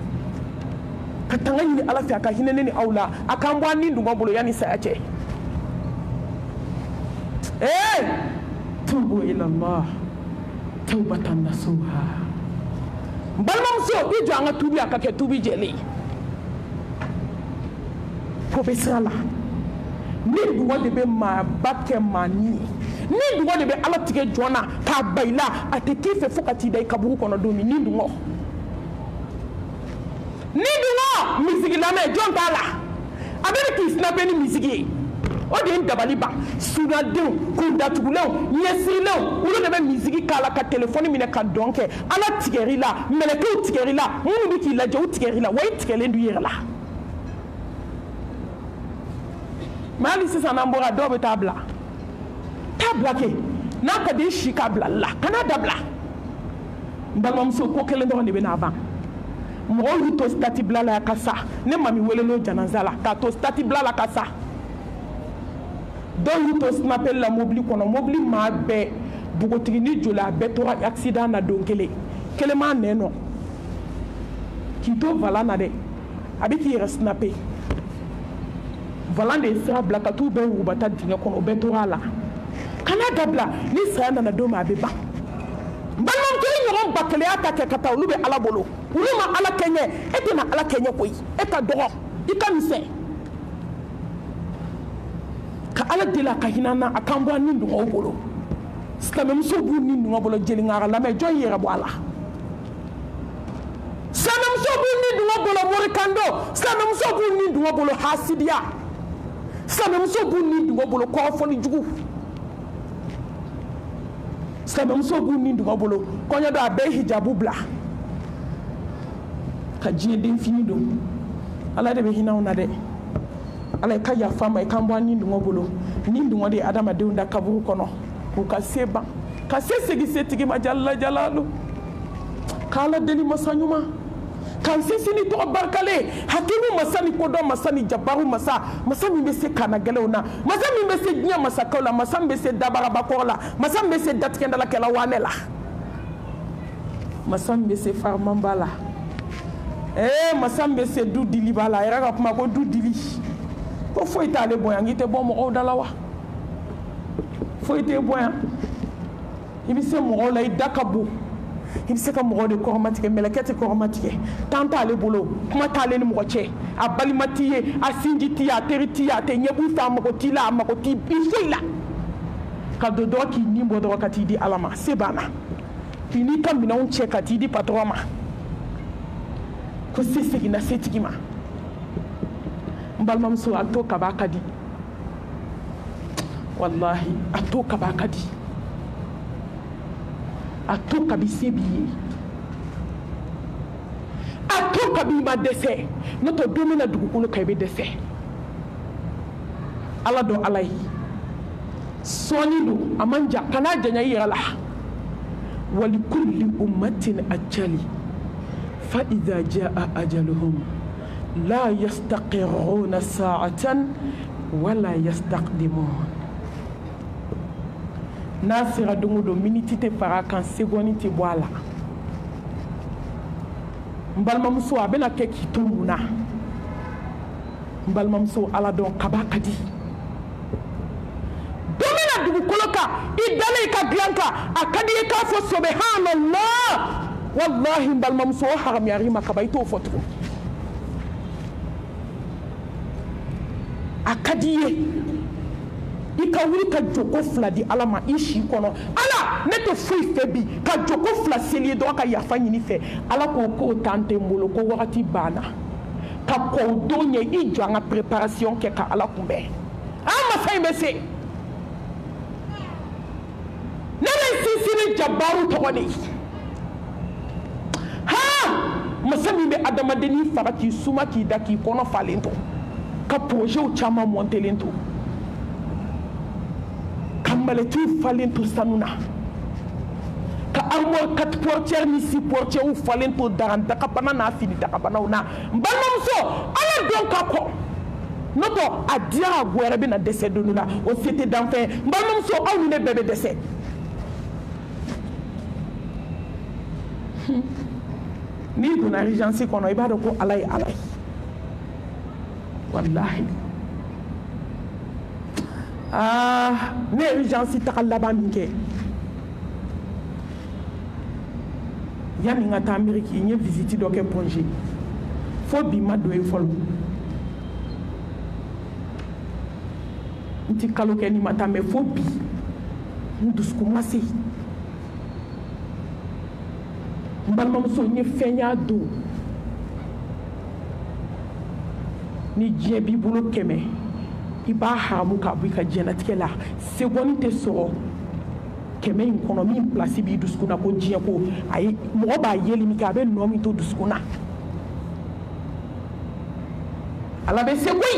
ka tanga ɲini ala fɛ a ka hinɛ ne ni aw la a k'an bɔ an ni dungɔ bolo yanni saya cɛ tubu ila Allah tawbatan nasuha balimamuso i jɔ an ka tubi a ka kɛ tubi jɛlen ko bɛ sira la ni dungɔ de bɛ maaba kɛ maa ni ni dungɔ de bɛ ala tigɛ jɔn na k'a ba i la a tɛ k'i fɛ fo ka t'i da i kaburu kɔnɔ don min ni dungɔ musique la mais John Tala avec qui snapper ni musique o de dabali ba sunadenw kundatugulenw ɲɛsirilenw olu de bɛ misigi k'a la ka telefɔni minɛ ka dɔn kɛ ala tigɛr'i la mɛlɛkɛw tigɛr'i la minnu bɛ k'i lajɛ u tigɛr'i la wa i tigɛlen du yɛrɛ la mɛ hali sisan n'an bɔra dɔw bɛ taa bila kɛ n'a ka di i si k'a bila la kana dabila n balimamuso ko kelen dɔrɔn de bɛ n'a ban mɔgɔw y'u to stati bila la ka sa ne mami wele n'o janaza la k'a to stati bila la ka sa dɔw y'u to snapel la mobili kɔnɔ mobili maa bɛɛ bogotigi ni joli a bɛɛ tora accident na don kelen m'a nɛn nɔ k'i to volant na dɛ a bɛ k'i yɛrɛ snapper volant de ye sira bila ka t'u bɛɛ wugubata dingɛ kɔnɔ o bɛɛ tora a la kana dabila ni saya nana don min a bɛ ban balimamuso i ɲɔgɔn ba kelen y'a ta kɛ ka taa olu bɛ ala bolo olu ma ala kɛ ɲɛ e tɛna ala kɛ ɲɛ koyi e ka dɔgɔ i ka misɛn ka ala deli a ka hinɛ na a k'an bɔ ni dungɔw bolo silamɛmuso b'u ni dungɔ bolo jeliŋaga lamɛn jɔn yɛrɛ bɔ a la silamɛmuso b'u ni dungɔ bolo morikando silamɛmuso b'u ni dungɔ bolo hasidiya silamɛmuso b'u ni dungɔ bolo kɔrɔfɔli jugu silamɛmuso b'u ni dungɔ bolo kɔɲɔ don a bɛɛ hijabu bila ka diɲɛ den fini don ala de bɛ hinɛ na dɛ ala ka yafa ma i k'an bɔ ni dungɔ bolo ni dungɔ de ye adamadenw da kaburu kɔnɔ k'u ka se ban ka se segin setigi ma jala jalalu k'ala deli masa ɲuman k'an sinsin ni tɔgɔ barikalen hakimu masa ni kodɔn masa ni jabaru masa masa min bɛ se kana gɛlɛnw na masa min bɛ se diɲɛ masakɛw la masa min bɛ se dabarabakɔrɔ la masa min bɛ se datigɛndalakɛla wanɛ la masa min bɛ se farimanba la masa min bɛ se du diliba la a yɛrɛ ka kuma ko du dili ko foyi t'ale bonya n'i tɛ bɔ mɔgɔw da la wa foyi t'e bonya i bɛ se mɔgɔw la i da ka bon i bɛ se ka mɔgɔw de kɔrɔmatigɛ mɛlɛkɛ tɛ kɔrɔmatigɛ tan t'ale bolo kuma t'ale ni mɔgɔ cɛ a balima t'i ye a sinji t'i ye a teri t'i ye a tɛ ɲɛkun fɛ a mago t'i la a mago t'i foyi la ka don dɔrɔn k'i nin bɔ dɔrɔn ka t'i di ala ma se banna k'i n'i ka minɛnw cɛ ka t'i di patɔrɔn ma ko se seginna setigi ma n balimamuso a to kaba ka di wallahi a to kaba ka di a to kabi se b'i ye a to kabi ma dɛsɛ n'o tɛ don min na dugukolo kan i bɛ dɛsɛ ala dɔn ala ye sɔɔni don a man jan kana janya i yɛrɛ la wali kulli ummatin ajali fa idha jaa ajaluhum la yastaqiruna sa'atan wala yastaqdimun n'a sera don o don miniti tɛ fara kan seconde tɛ bɔ a la n balimamuso a bɛna kɛ k'i to mun na n balimamuso ala dɔn kaba ka di don min na dugukolo kan i dalen i ka dilan kan a ka di i k'a fɔ subhanallah wallahi n balimamuso o haramuyar'i ma kaba i t'o fɔ tugun a ka di i ye i ka wuli ka joko fila di ala ma i si kɔnɔ ala ne tɛ foyi fɛ bi ka joko fila seli ye dɔrɔn ka yafa ɲini fɛ ala ko k'o t'an tɛ n bolo ko wagati banna ka kɔw don ɲɛ i jɔ an ka préparation kɛ ka ala kunbɛn an masa in bɛ se ne bɛ sinsin ni jabaru tɔgɔ de masa min bɛ adamadennin faga k'i suma k'i da k'i kɔnɔ falen to ka projets caman montelen to ka malɛtiw falen to sanu na ka armoire 4 portières ni 6 portières falen to dagadagabana n'a fini dagabanaw na n balimamuso ala dɔn ka kɔ n'o tɛ a dira a wɛrɛ bɛ na dɛsɛ don dɔ la o se tɛ danfɛn n balimamuso aw ni ne bɛɛ bɛ dɛsɛ n'i donna urgence kɔnɔ i b'a dɔn ko ala ye ala ye wallahi ne ye urgence taga laban min kɛ yanni n ka taa Amérique n ye visite dɔ kɛ Pongé fo bi ma don yen fɔlɔ n ti kalo kɛ ni ma taa mais fo bi n dusukun ma se n balimamuso n ye fɛn y'a don ni diɲɛ b'i bolo 100 i b'a haramu k'a bɔ i ka diɲɛlatigɛ la seconde tɛ sɔrɔ 100 in kɔnɔ min place b'i dusukun na ko diɲɛ ko ayi mɔgɔ b'a yeli min kɛ a bɛ nɔ min to dusukun na ala bɛ se koyi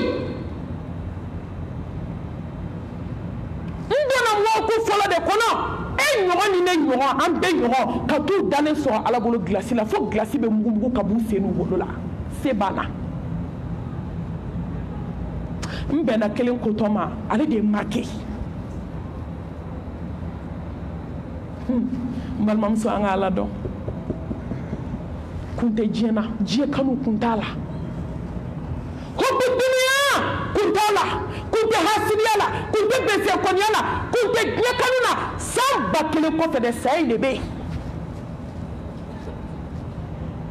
n donna mɔgɔ ko fɔlɔ de kɔnɔ e ɲɔgɔn ni ne ɲɔgɔn an bɛɛ ɲɔgɔn ka t'u dalen sɔrɔ ala bolo glace la fo glace bɛ mugu ka b'u sen n'u bolo la se banna n bɛnna kelen kotɔ ma ale de ye marqué n balimamuso an ka ala dɔn kun tɛ diɲɛ na diɲɛ kanu kun t'a la hubu duniya kun t'a la kun tɛ hasidiya la kun tɛ bɛnsɛnkɔniya la kun tɛ diɲɛ kanu na san 1000 kɔfɛ dɛ saya in de bɛ yen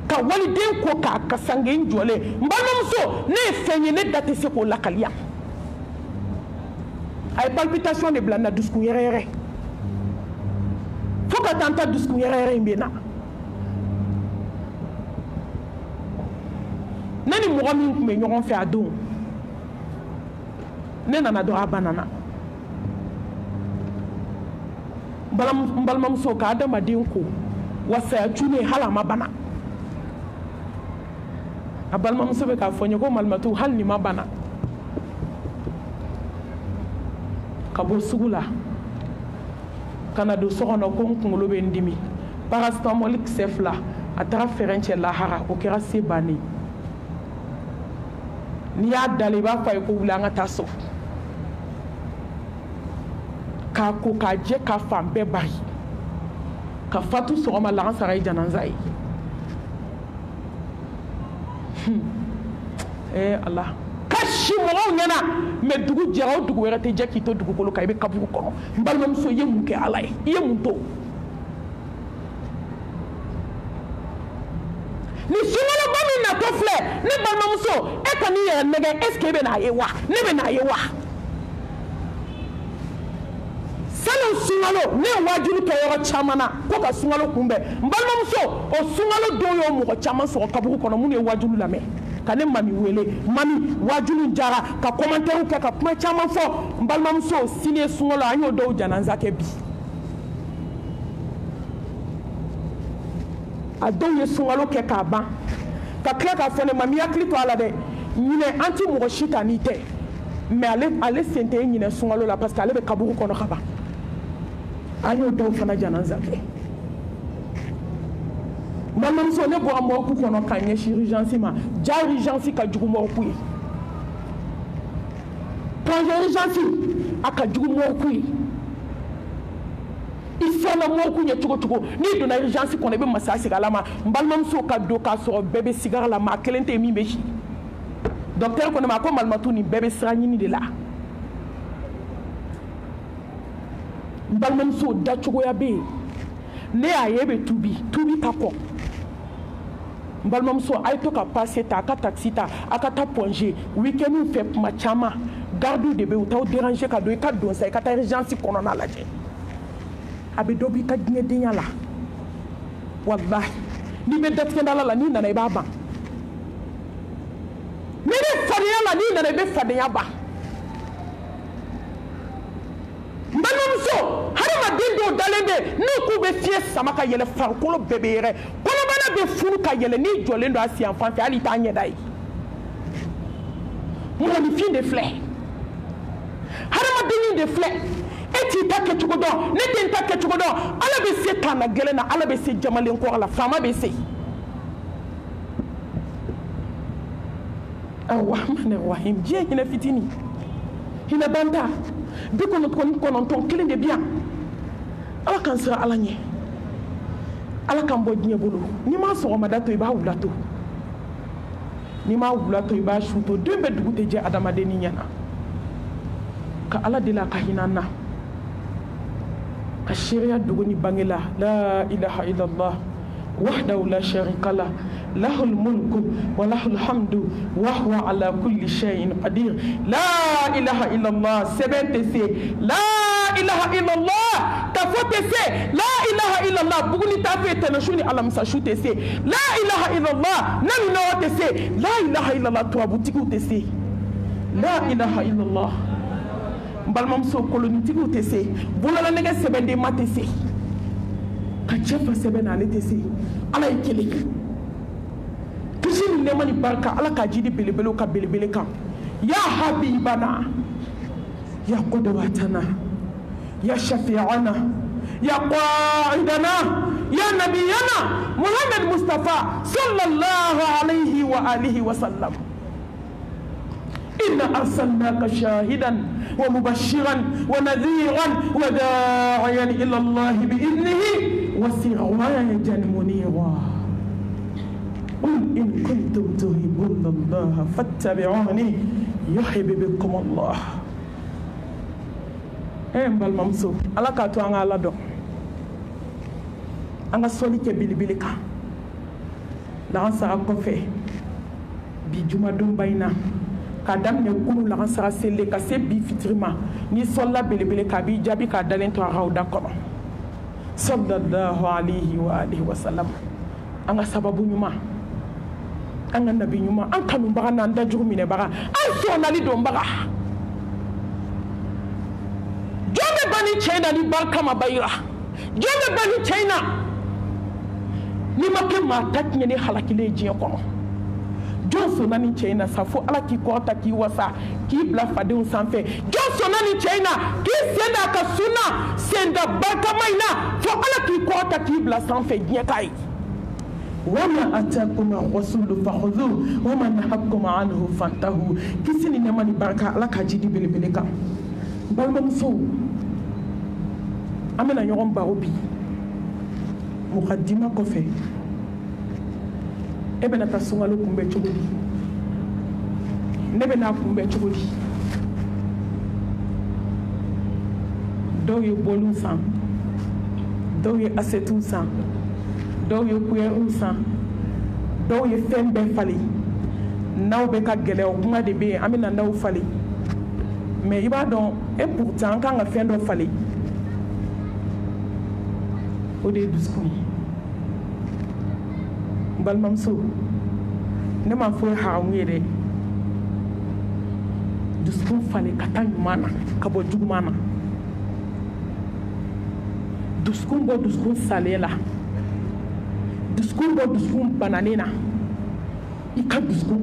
ka waliden ko k'a kasange n jɔlen n balimamuso ne ye fɛn ye ne da tɛ se k'o lakaliya a ye palpitation de bila n na dusukun yɛrɛyɛrɛ fo ka taa n ta dusukun yɛrɛyɛrɛ in bɛ na ne ni mɔgɔ min tun bɛ ɲɔgɔn fɛ a don ne nana dɔrɔn a banana n balimamuso ka adamaden ko wa saya cunen hali a ma bana a balimamuso bɛ k'a fɔ n ye ko malimatu hali ni ma bana ka bɔ sugu la ka na don so kɔnɔ ko n kunkolo bɛ n dimi paracetamol kisɛ 2 a taara fɛrɛn cɛ lahara o kɛra se bannen n'i y'a dalen i b'a fɔ a ye ko wuli an ka taa so k'a ko k'a jɛ k'a fan bɛɛ bari ka fatu sɔgɔma lansara ye janaza ye ala ka si mɔgɔw ɲɛna mɛ dugu jɛra o dugu wɛrɛ tɛ jɛ k'i to dugukolo kan i bɛ kaburu kɔnɔ n balimamuso i ye mun kɛ ala ye i ye mun to ni sunkaloba min natɔ filɛ ne balimamuso e ka n'i yɛrɛ nɛgɛ est ce que e bɛ n'a ye wa ne bɛ n'a ye wa sani sunkalo ne ye wajulu kɛ yɔrɔ caman na ko ka sunkalo kunbɛn n balimamuso o sunkalo don y'o mɔgɔ caman sɔrɔ kaburu kɔnɔ minnu ye wajulu lamɛn ka ne mami wele mami wajulu jara ka commentaire kɛ ka kuma caman fɔ n balimamuso sini ye sunkalo an y'o dɔw janaza kɛ bi a dɔw ye sunkalo kɛ k'a ban ka tila k'a fɔ ne ma mi hakili to a la dɛ ɲinɛ an ti mɔgɔ si ta n'i tɛ mais ale sen tɛ ɲinɛ sunkalo la parce que ale bɛ kaburu kɔnɔ ka ban an y'o dɔw fana janaza kɛ balimamuso ne bɔra mɔriku kɔnɔ ka ɲɛsin urgence ma ja urgence ka jugu mɔriku ye projet urgence a ka jugu mɔriku ye i sɔnna mɔriku ɲɛ cogo cogo n'i donna urgence kɔnɔ i bɛ masaya sigi ala ma n balimamuso ka don k'a sɔrɔ bɛɛ bɛ sigara la maa kelen tɛ yen min bɛ si docteur ko ne ma ko malimatu nin bɛɛ bɛ sira ɲini de la n balimamuso dacogoya bɛ yen ne y'a ye e bɛ tuubi ka kɔ n balimamuso a ye to ka passe ta a ka taxi ta a ka taa pɔnze weekend fɛ kuma caman gardiw de bɛ u t'aw déranger ka don i ka don sa i ka taa urgence kɔnɔna lajɛ a bɛ dɔ b'i ka diɲɛdenya la walahi n'i bɛ datigɛdala la n'i nana i b'a ban n'i bɛ fadenya la n'i nana i bɛ fadenya ban n balimamuso hadamaden dɔw dalen bɛ n'u k'u bɛ fiɲɛ sama ka yɛlɛ farikolo bɛɛ bɛ yɛrɛ kɔnɔbara bɛ funu ka yɛlɛ n'i jɔlen don a sen fan fɛ hali i t'a ɲɛda ye mɔgɔninfin de filɛ hadamaden de filɛ e t'i ta kɛcogo dɔn ne tɛ n ta kɛcogo dɔn ala bɛ se kaana gɛlɛn na ala bɛ se jamalen kɔrɔ la faama bɛ se arahmani rahim diɲɛ hinɛ fitinin hinɛ banta 99 kelen de bi yan ala k'an siran ala ɲɛ ala k'an bɔ diɲɛ bolo n'i ma sɔgɔmada to i b'a wula to n'i ma wula to i b'a su to don bɛɛ dugu tɛ jɛ adamaden ni ɲɛna ka ala deli a ka hinɛ an na ka seereya dogo ni bange la la ilaha illallah wahdahu la sharika lah lahul mulku wa lahul hamdu wa huwa ala kulli shay'in qadir la ilaha illallah sɛbɛn tɛ se la ilaha illallah ta fote se la ilaha illallah buguni ta fe tenashuni alamsa shute se la ilaha illallah nani no te se la ilaha illallah to abutiku te se la ilaha illallah balmam so kolonitiku te se bulala nege sebende mate se ka chefa sebena ale te se ala ikele kishini nemani barka ala ka jidi belebele ka belebele kan ya habibana ya qudwatana ya shafi'ana ya qa'idana ya nabiyana Muhammad Mustafa sallallahu alayhi wa alihi wa sallam inna arsalnaka shahidan wa mubashiran wa nadhiran wa da'iyan ila Allah bi'idnihi wa sirajan munira قل إن كنتم تحبون الله فاتبعوني يحببكم الله mbal mamso ala ka to anga ala do anga soli ke bilibili ka la sa ko fe bi juma dum bayna ka dam ne kulu la sa sele ka se bi fitrima ni solla bilibili ka bi jabi ka dalen to rawda ko sallallahu alayhi wa alihi wa sallam anga sababu nyuma anga nabi nyuma an kanu baga nan da jurumine baga an sonali do baga jobe bani china ni barka mabayra jobe bani china ni make ma tatnya ni halakile je ko johnson nani china safo ala ki kota ki wasa ki bla fade on sanfe johnson nani china ki senda ka suna senda barka maina fo ala ki kota ki bla sanfe je kai wama atakum rasulu fakhudhu wama nahakum anhu fantahu kisini nemani barka ala ka jidi belebele ka balmam so amena nyoron barobi muqaddima ko fe ebena tasungalo kumbe chugudi nebena kumbe chugudi do yo bolun san do yo asetu san do yo kuya unsan do yo fembe fali naw be ka gele o kuma de be amina naw fali mais iba don et pourtant quand nga fendo fali o de discours balmam so ne ma fo ha ngere discours fali katan mana ka bo jugmana discours salela discours bananina ika discours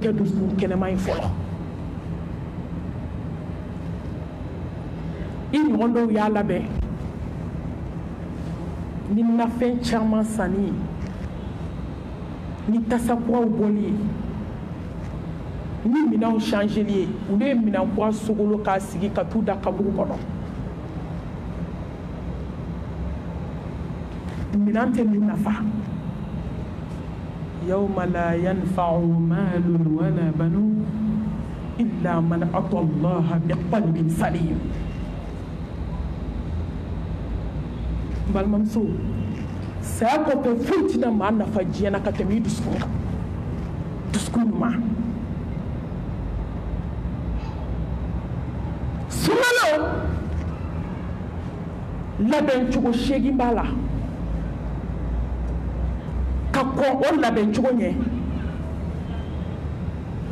kelema infolo in rondo ya labe ni na fen chama sani ni tasakwa uboli ni mina o changer ou le mina kwa sogolo ka sigi ka tuda kaburu kono minante ni nafa يوم لا ينفع مال ولا بنون إلا من أتى الله بقلب سليم بالمنصور سأقول فوتنا ما نفجينا كتمي دسكون ما سمعنا لبن تقول شيء بالا ko wala ben chugonye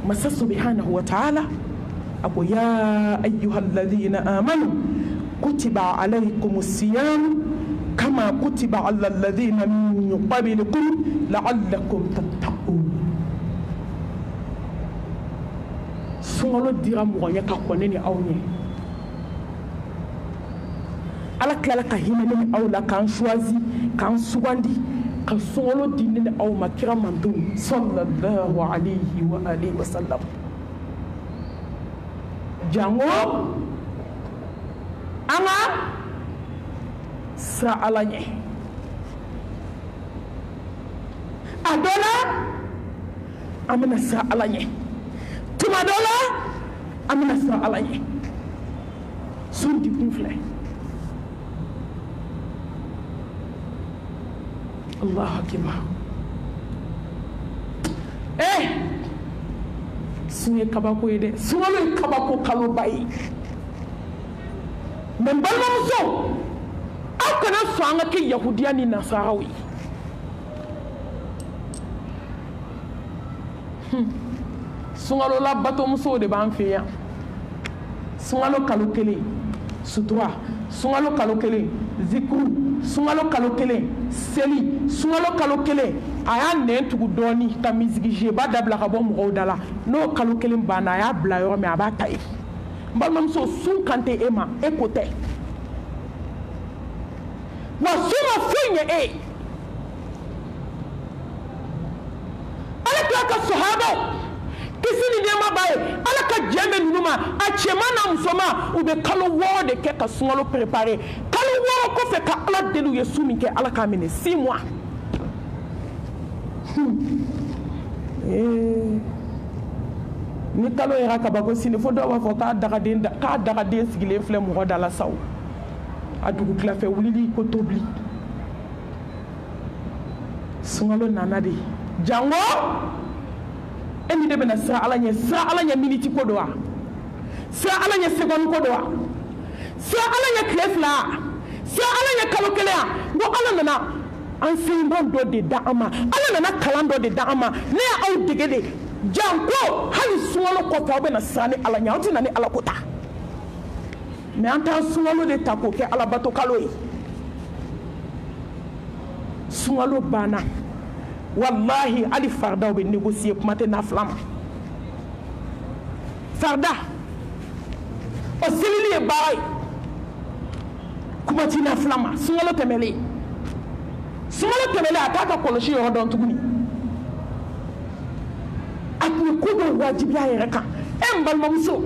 masa subhanahu wa ta'ala abu ya ayyuhalladhina amanu kutiba alaykumus siyam kama kutiba alal ladhina min qablikum la'allakum tattaqun sungalo dira mo nya ka koneni awne ala kala ka hinani awla kan choisi kan suwandi kasolo dinne aw makira mandum sallallahu alayhi wa alihi wa sallam jango anga sa alanye adola amna sa alanye tuma dola amna sa alanye sun di kunfle Allah akbar sunye kabako yede sunalo kabako kalo bayi mais balimamuso aw kana sɔn an ka kɛ yahudiya ni nasaraw ye sunkalo la batomusow de b'an fɛ yan sunkalo kalo kelen sutura sunkalo kalo kelen zikuru sunkalo kalo kelen seli sunkalo kalo kelen a y'a nɛn tugu dɔɔni ka misigi jeba dabila ka bɔ mɔgɔw da la n'o kalo kelen banna a y'a bila yɔrɔ min a b'a ta ye n balimamuso sun kan tɛ e ma e ko tɛ wa sun ma foyi ɲɛ e ye ala tila ka sɔhabaw kisi ni nɛɛma b'a ye ala ka jɛn bɛ ninnu ma a cɛman n'a musoman u bɛ kalo 6 de kɛ ka sunkalo préparer kalo 6 kɔfɛ ka ala deli u ye su min kɛ ala k'a minɛ 6 mois ni kalo yɛrɛ ka ban ko sini fo dɔw b'a fɔ k'a dagaden sigilen filɛ mɔgɔ da la saw a dugu tilafɛ wulili ko tobili sunkalo nana de jango e ni de bɛna sira ala ɲɛ miniti ko do wa sira ala ɲɛ seconde ko do wa sira ala ɲɛ tile fila sira ala ɲɛ kalo kelen n ko ala nana enseignement dɔ de da an ma ala nana kalan dɔ de da an ma ne y'aw dege de janko hali sunkalo kɔfɛ aw bɛna siran ni ala ɲɛ aw tɛ na ni ala ko ta mais an t'an sunkalo de ta k'o kɛ alabato kalo ye sunkalo banna wallahi ali fardaw bɛ négocier kuma tɛ nafila ma farda o selili ye baara ye kuma ti nafila ma sunkalo tɛmɛlen a t'a ka kɔlɔsi yɔrɔ dɔn tuguni a tun ye ko dɔ wajibiya a yɛrɛ kan e n balimamuso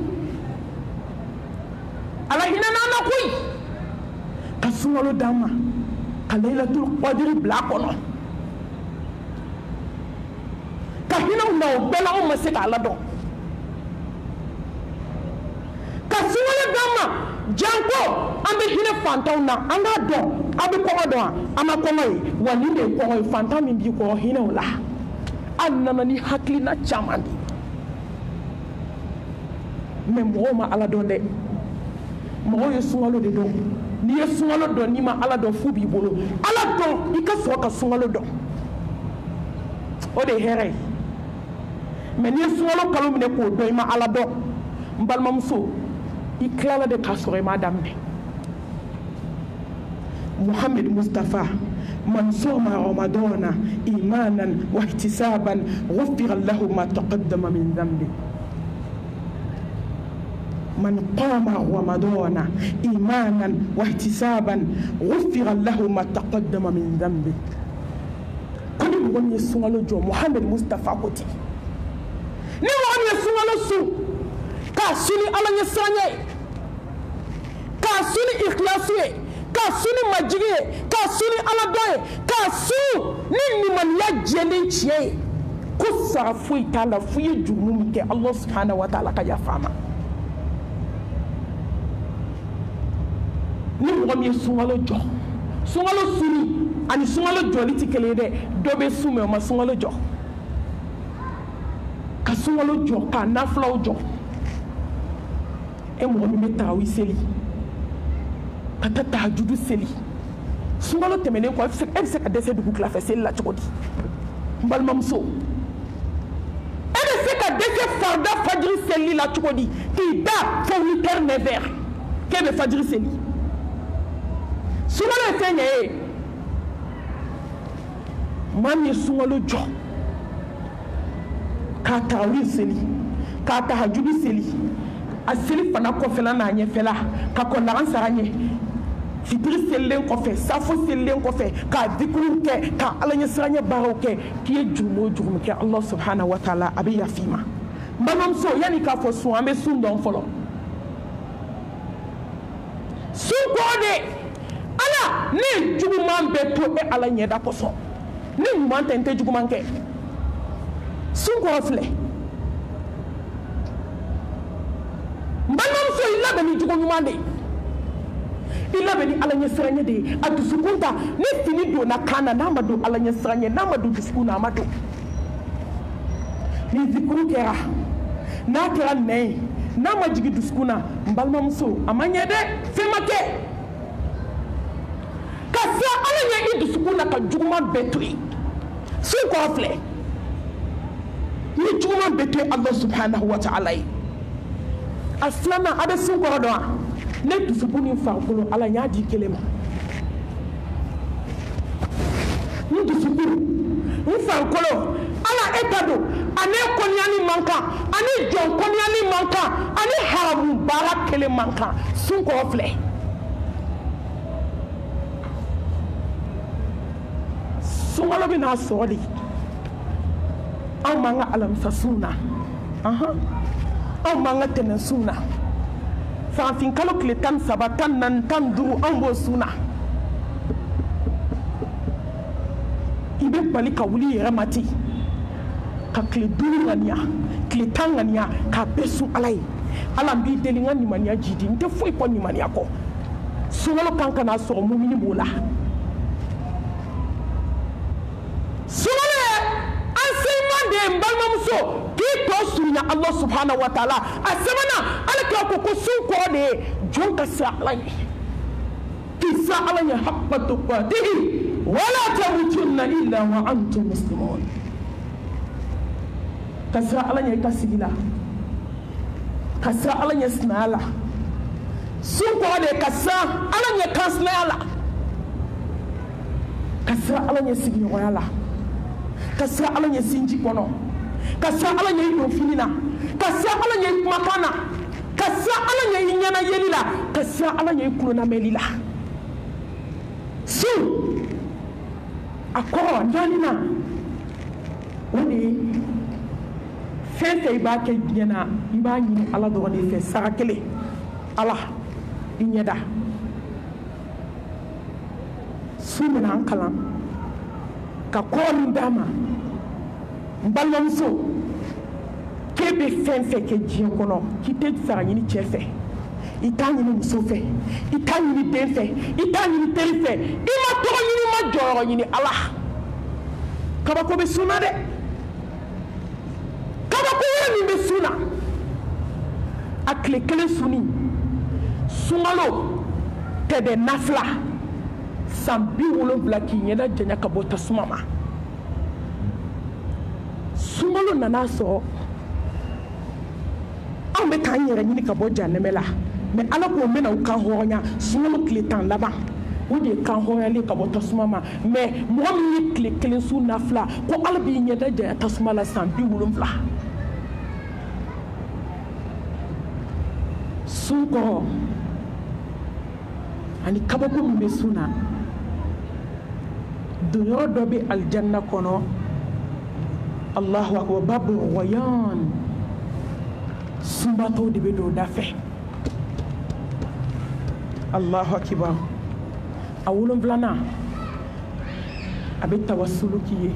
ala hinɛ n'an na koyi ka sunkalo d'an ma ka layilatul qadiri bila a kɔnɔ ka hinɛw na o bɛɛ la anw ma se k'a ladɔn ka sunkalo d'an ma janko an bɛ hinɛ fantanw na an k'a dɔn an bɛ kɔngɔ dɔn an ma kɔngɔ ye wa nin de ye kɔngɔ ye fantan min b'i kɔrɔ hinɛw la an nana ni hakilina caman de mais mɔgɔw ma ala dɔn dɛ mɔgɔw ye sunkalo de dɔn n'i ye sunkalo dɔn n'i ma ala dɔn fu b'i bolo ala dɔn i ka sɔrɔ ka sunkalo dɔn o de ye hɛrɛ ye mais n'i ye sunkalo kalo minɛ k'o dɔn i ma ala dɔn n balimamuso i tilala de k'a sɔrɔ i m'a daminɛ Muhammad Mustafa man soma ramadana imanan wa ihtisaban ghufira lahu ma taqaddama min dhanbi من قام رمضان إيمانا واحتسابا غفر له ما تقدم من ذنبه كل من يسوع جو محمد مصطفى كوتي ni wa ni sunkalo su ka suni ala ɲɛ siranya ye ka suni ikhlasu ye ka suni majigi ye ka suni ala dɔn ye ka su ni limaniya jɛlen tiɲɛ ye ko sara foyi t'a la fo i ye jurumu min kɛ Allah subhanahu wa ta'ala ka yafa ma ni mɔgɔ min ye sunkalo jɔ sunkalo suni ani sunkalo jɔli tɛ kelen ye dɛ dɔ bɛ sun mɛ o ma sunkalo jɔ ka sunkalo jɔ ka nafilaw jɔ e mɔgɔ min bɛ tarawi seli ka taa tahajudu seli sunkalo tɛmɛnen kɔ e bɛ se ka dɛsɛ dugu tilafɛ seli la cogo di n balimamuso e bɛ se ka dɛsɛ farda fajiri seli la cogo di k'i da fo 8h 9h k'e bɛ fajiri seli sunkalo ye fɛn ɲɛ ye maa min ye sunkalo jɔ k'a tarawih seli k'a tahajudu seli a seli fana kɔfɛla n'a ɲɛfɛla ka kɔndagan sara ɲɛ fitiri selilen kɔfɛ safo selilen kɔfɛ k'a dikuru kɛ ka ala ɲɛsiranya baaraw kɛ k'i ye jurumu o jurumu kɛ Allah subhanahu wa ta'ala a bɛ yafi ma n balimamuso yanni k'a fɔ sun an bɛ sun dɔn fɔlɔ sun kɔrɔ de ala ne juguman bɛ to e ala ɲɛda kosɔn ne ɲuman tɛ n tɛ juguman kɛ sun kɔrɔ filɛ n balimamuso i labɛn ni jugu ɲuman de ye i labɛn ni ala ɲɛsiranya de ye a dusukun ta ni fini donna kan na n'a ma don ala ɲɛsiranya n'a ma don dusukun na a ma don ni zikuru kɛra n'a kɛra nɛn ye n'a ma jigi dusukun na n balimamuso a ma ɲɛ dɛ fɛn ma kɛ ka se Ala ɲɛ i dusukun na ka juguman bɛɛ to yen sun kɔrɔ filɛ ni juguman bɛɛ to yen Allah subhanahu wa ta'ala ye a filanan a bɛ sun kɔrɔ dɔn wa ne dusukun ni farikolo Ala n y'a di kelen ma n dusukun n farikolo Ala e ta don ani kɔniyali man kan ani jɔn kɔniyali man kan ani haramu baara kelen man kan sun kɔrɔ filɛ sunkalo bɛ n'a sɔrɔ de anw b'an ka alamisa sun na anw b'an ka tɛnɛ sun na farafin kalo tile 13 14 15 anw b'o sun na i bɛ bali ka wuli yɛrɛ ma ten ka tile 5 ŋaniya tile 10 ŋaniya k'a bɛɛ sun Ala ye Ala n b'i deli n ka limaniya jidi n tɛ foyi kɔ limaniya kɔ sunkalo kan ka n'a sɔrɔ mumini b'o la sunkalo ye enseignement de ye n balimamuso k'i tɔ surunya Allah subhanahu wa ta'ala a sɛbɛnna Alakira ko ko sun kɔrɔ de ye jɔn ka siran Ala ɲɛ k'i siran Ala ɲɛ haqqa tuqatihi wala tamutunna illa wa antum muslimun ka siran Ala ɲɛ i ka sigi la ka siran Ala ɲɛ sinaya la sun kɔrɔ de ye ka siran Ala ɲɛ kansinaya la ka siran Ala ɲɛ sigiɲɔgɔnya la ka siran Ala ɲɛ sinji kɔnɔ ka siran Ala ɲɛ i don fini na ka siran Ala ɲɛ i kumakan na ka siran Ala ɲɛ i ɲɛna yeli la ka siran Ala ɲɛ i kulonamɛli la sun a kɔrɔ naaninan o de ye fɛn fɛn i b'a kɛ diɲɛ na i b'a ɲini Ala dɔrɔn de fɛ sara kelen Ala i ɲɛda sun bɛna an kalan ka kɔrɔ min d'a ma n balimamuso k'e bɛ fɛn fɛn kɛ diɲɛ kɔnɔ k'i tɛ sara ɲini cɛ fɛ i t'a ɲini muso fɛ i t'a ɲini den fɛ i t'a ɲini teri fɛ i ma tɔgɔ ɲini i ma jɔyɔrɔ ɲini Ala kabako bɛ sun na dɛ kabako wɛrɛ min bɛ sun na a tile kelen sunni sunkalo tɛ bɛn nafila san 70 k'i ɲɛda janya ka bɔ tasuma ma sunkalo nana sɔrɔ anw bɛ k'an yɛrɛ ɲini ka bɔ jahanɛmɛ la mais Ala k'o mɛna u kan hɔrɔnya sunkalo tile 10 laban o de ye kan hɔrɔnyalen ka bɔ tasuma ma mais mɔgɔ min ye tile kelen su nafila ko Ala b'i ɲɛda janya tasuma la san 70 sun kɔrɔ ani kabako min bɛ sun na donyɔrɔ dɔ bɛ alijanna kɔnɔ Allahu akbar babu rayyan sunbatɔw de bɛ don o da fɛ Allahu akbar a 7nan a bɛ tawasulu k'i ye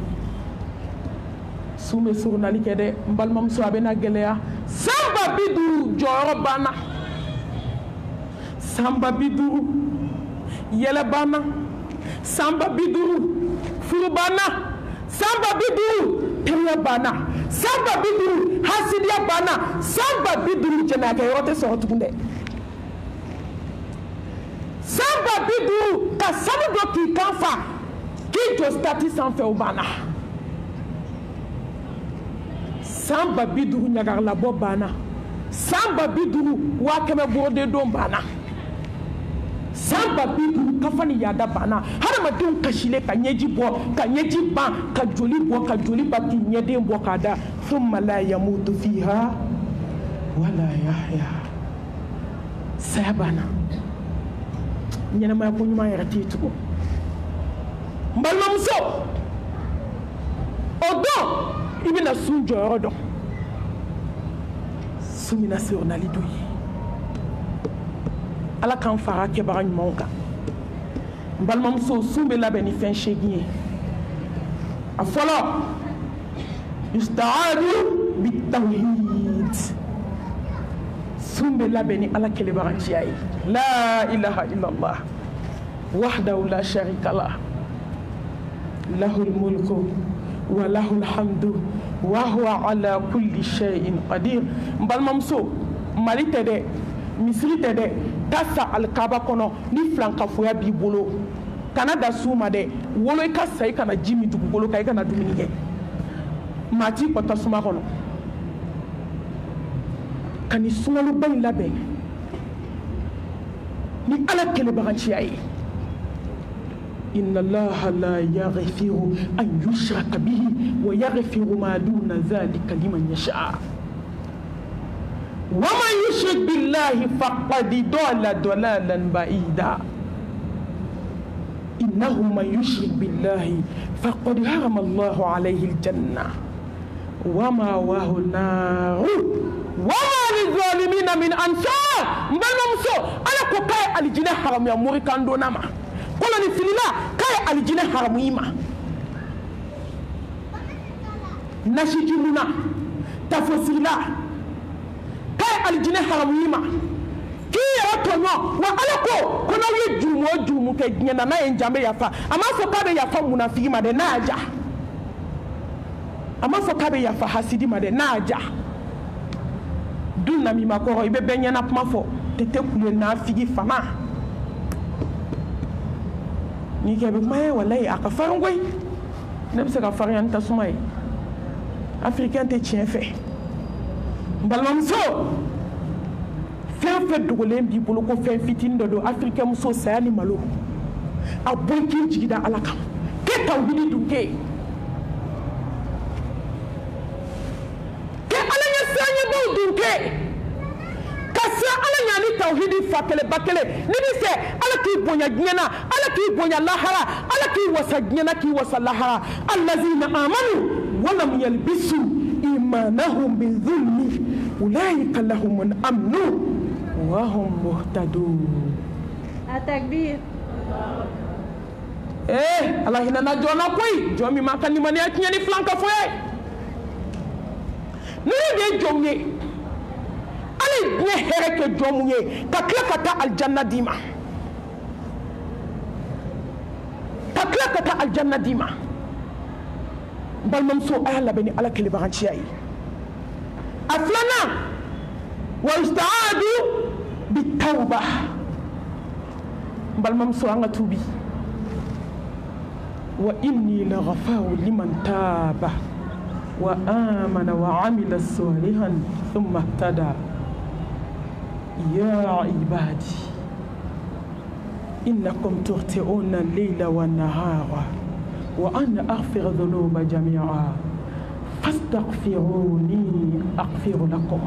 sun bɛ surunali kɛ dɛ n balimamuso a bɛna gɛlɛya san 50 jɔyɔrɔ banna san 50 yɛlɛ banna san 50 furu banna san 50 teriya banna san 50 hasidiya banna san 50 jɛnɛyakɛ yɔrɔ tɛ sɔrɔ tugun dɛ san 50 ka sanu dɔ k'i kan fa k'i jɔ stati sanfɛ o banna san 50 ɲagaralabɔ banna san 50 100 bɔrɔdendon banna san 50 kafa ni yaada banna hadamadenw kasile ka ɲɛji bɔ ka ɲɛji ban ka joli bɔ ka joli ba k'i ɲɛden bɔ k'a da thumma la yamutu fiha wala yahya saya banna ɲɛnamaya ko ɲuman yɛrɛ tɛ yen tugun n balimamuso o don i bɛna sun jɔyɔrɔ dɔn sun bɛna se o nali dɔ ye Ala k'an fara kɛbaga ɲumanw kan n balimamuso sun bɛ labɛn ni fɛn 8 ye a fɔlɔ yustaadu bitawhid sun bɛ labɛn ni Ala kelebagaciya ye la ilaha illallah wahdahu la sharika lah lahul mulku wa lahul hamdu wa huwa ala kulli shay'in qadir n balimamuso Mali tɛ dɛ Misiri tɛ dɛ taa sa alikaba kɔnɔ ni filankafoya b'i bolo kana da su ma dɛ wolo i ka sa i kana ji min dugukolo kan i kana dumuni kɛ maa t'i kɔ tasuma kɔnɔ ka nin sunkaloba in labɛn ni Ala kɛlɛbagaciya ye inna Allaha la yaghfiru an yushraka bihi wa yaghfiru ma duna dhalika liman yasha wa man yushrik billahi faqad dalla dalalan ba'ida innahu man yushrik billahi faqad harama Allahu alayhi aljanna wa ma'wahu an-nar wa ma lizalimina min ansar mbalmamso ala ko kay aljina haram ya muri kando nama kola ni filila kay aljina haram yima nashijuluna tafsirila kay aljina haram yima ki ya tonyo wa ala ko kono ye jumu ke nyana na enjambe yafa ama so kabe yafa munafiki ma de naja ama so kabe yafa hasidi ma de naja dunna mi makoro ibe benyana kuma fo tete kule na figi fama ni ke be maye wallahi aka farangoi ne be se ka farian ta sumay africain te tien fait balmamso fen fe dogolen bi bolo ko fen fitin do africain muso sayani malo a bonki jigida alaka ke tawhidi dunke ke alanya sanye bo dunke kasa alanya ni tawhidi fakele bakele ni bi se alaki bonya gnyana alaki bonya lahara alaki wasa gnyana ki wasa lahara allazina amanu wa lam yalbisu imanahum bizulmi ulaika lahum amnu wa hum muhtadun. Atakbir. Allah hina na jona koy jomi makani mani aknyani flanka foye ni be jomye ali ne hereke jomuye ka klakata aljanna dima ka klakata aljanna dima balmam so ayalla bani ala kele baranchiyi aflana wa istaadu bitawba balmam so anga tubi wa inni laghafau liman taba wa amana wa amila salihan thumma ihtada ya ibadi innakum tukhti'una al-layla wan-nahara wa ana aghfiru dhunuba jami'a fastaghfiruni aghfir lakum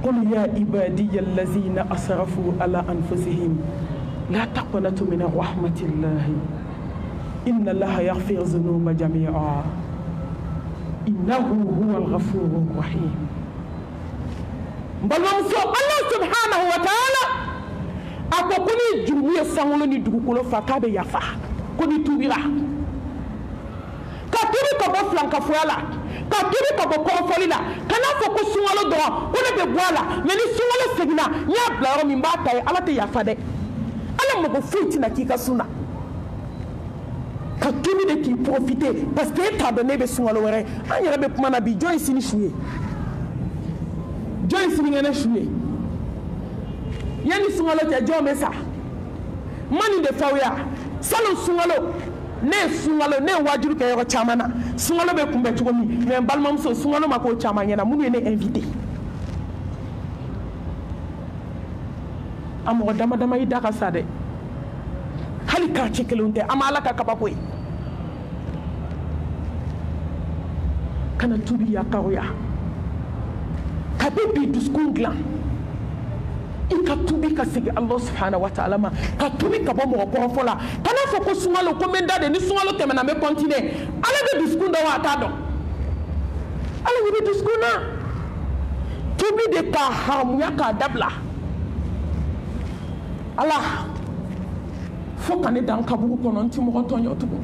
قل يا عبادي الذين أسرفوا على أنفسهم لا تقنطوا من رحمة الله إن الله يغفر الذنوب جميعا إنه هو الغفور الرحيم بلمسو الله سبحانه وتعالى أكوني جميع سامولني دغكولو فكابي يافا كوني توبيرا كاتوري كبو فلانكا فوالا كاتوري كبو كونفوليلا كنا فوكو سوالو دوا ولا بيبوالا مني سوالو سيغنا يا بلارو من باتا على تي يافا دي ala mako fuiti na kika suna ka tumi de ki profiter parce que ta donné be sungalo wéré an yara be kuma na bi joy sini shuye joy sini ngene shuye yani sungalo ta jome sa mani de fawya salo sungalo ne wajuru ke yoro chamana sungalo be kumbe tugomi mais balmam so sungalo mako chamanya na munu ne invité amo dama yi daka sade hali ka cekelunte amala ka kabakoy kana tubi ya karoya ka bibi duskungla ika tubi ka sigi Allah subhanahu wa ta'ala ma ka tubi ka bomo ko fola kana fo ko sungalo ko menda de ni sungalo temena me continuer ala be duskunda wa ta do ala be duskuna tubi de ka hamu ya ka dabla Allah fo kane dan kaburu kono nti mo tonyo tugo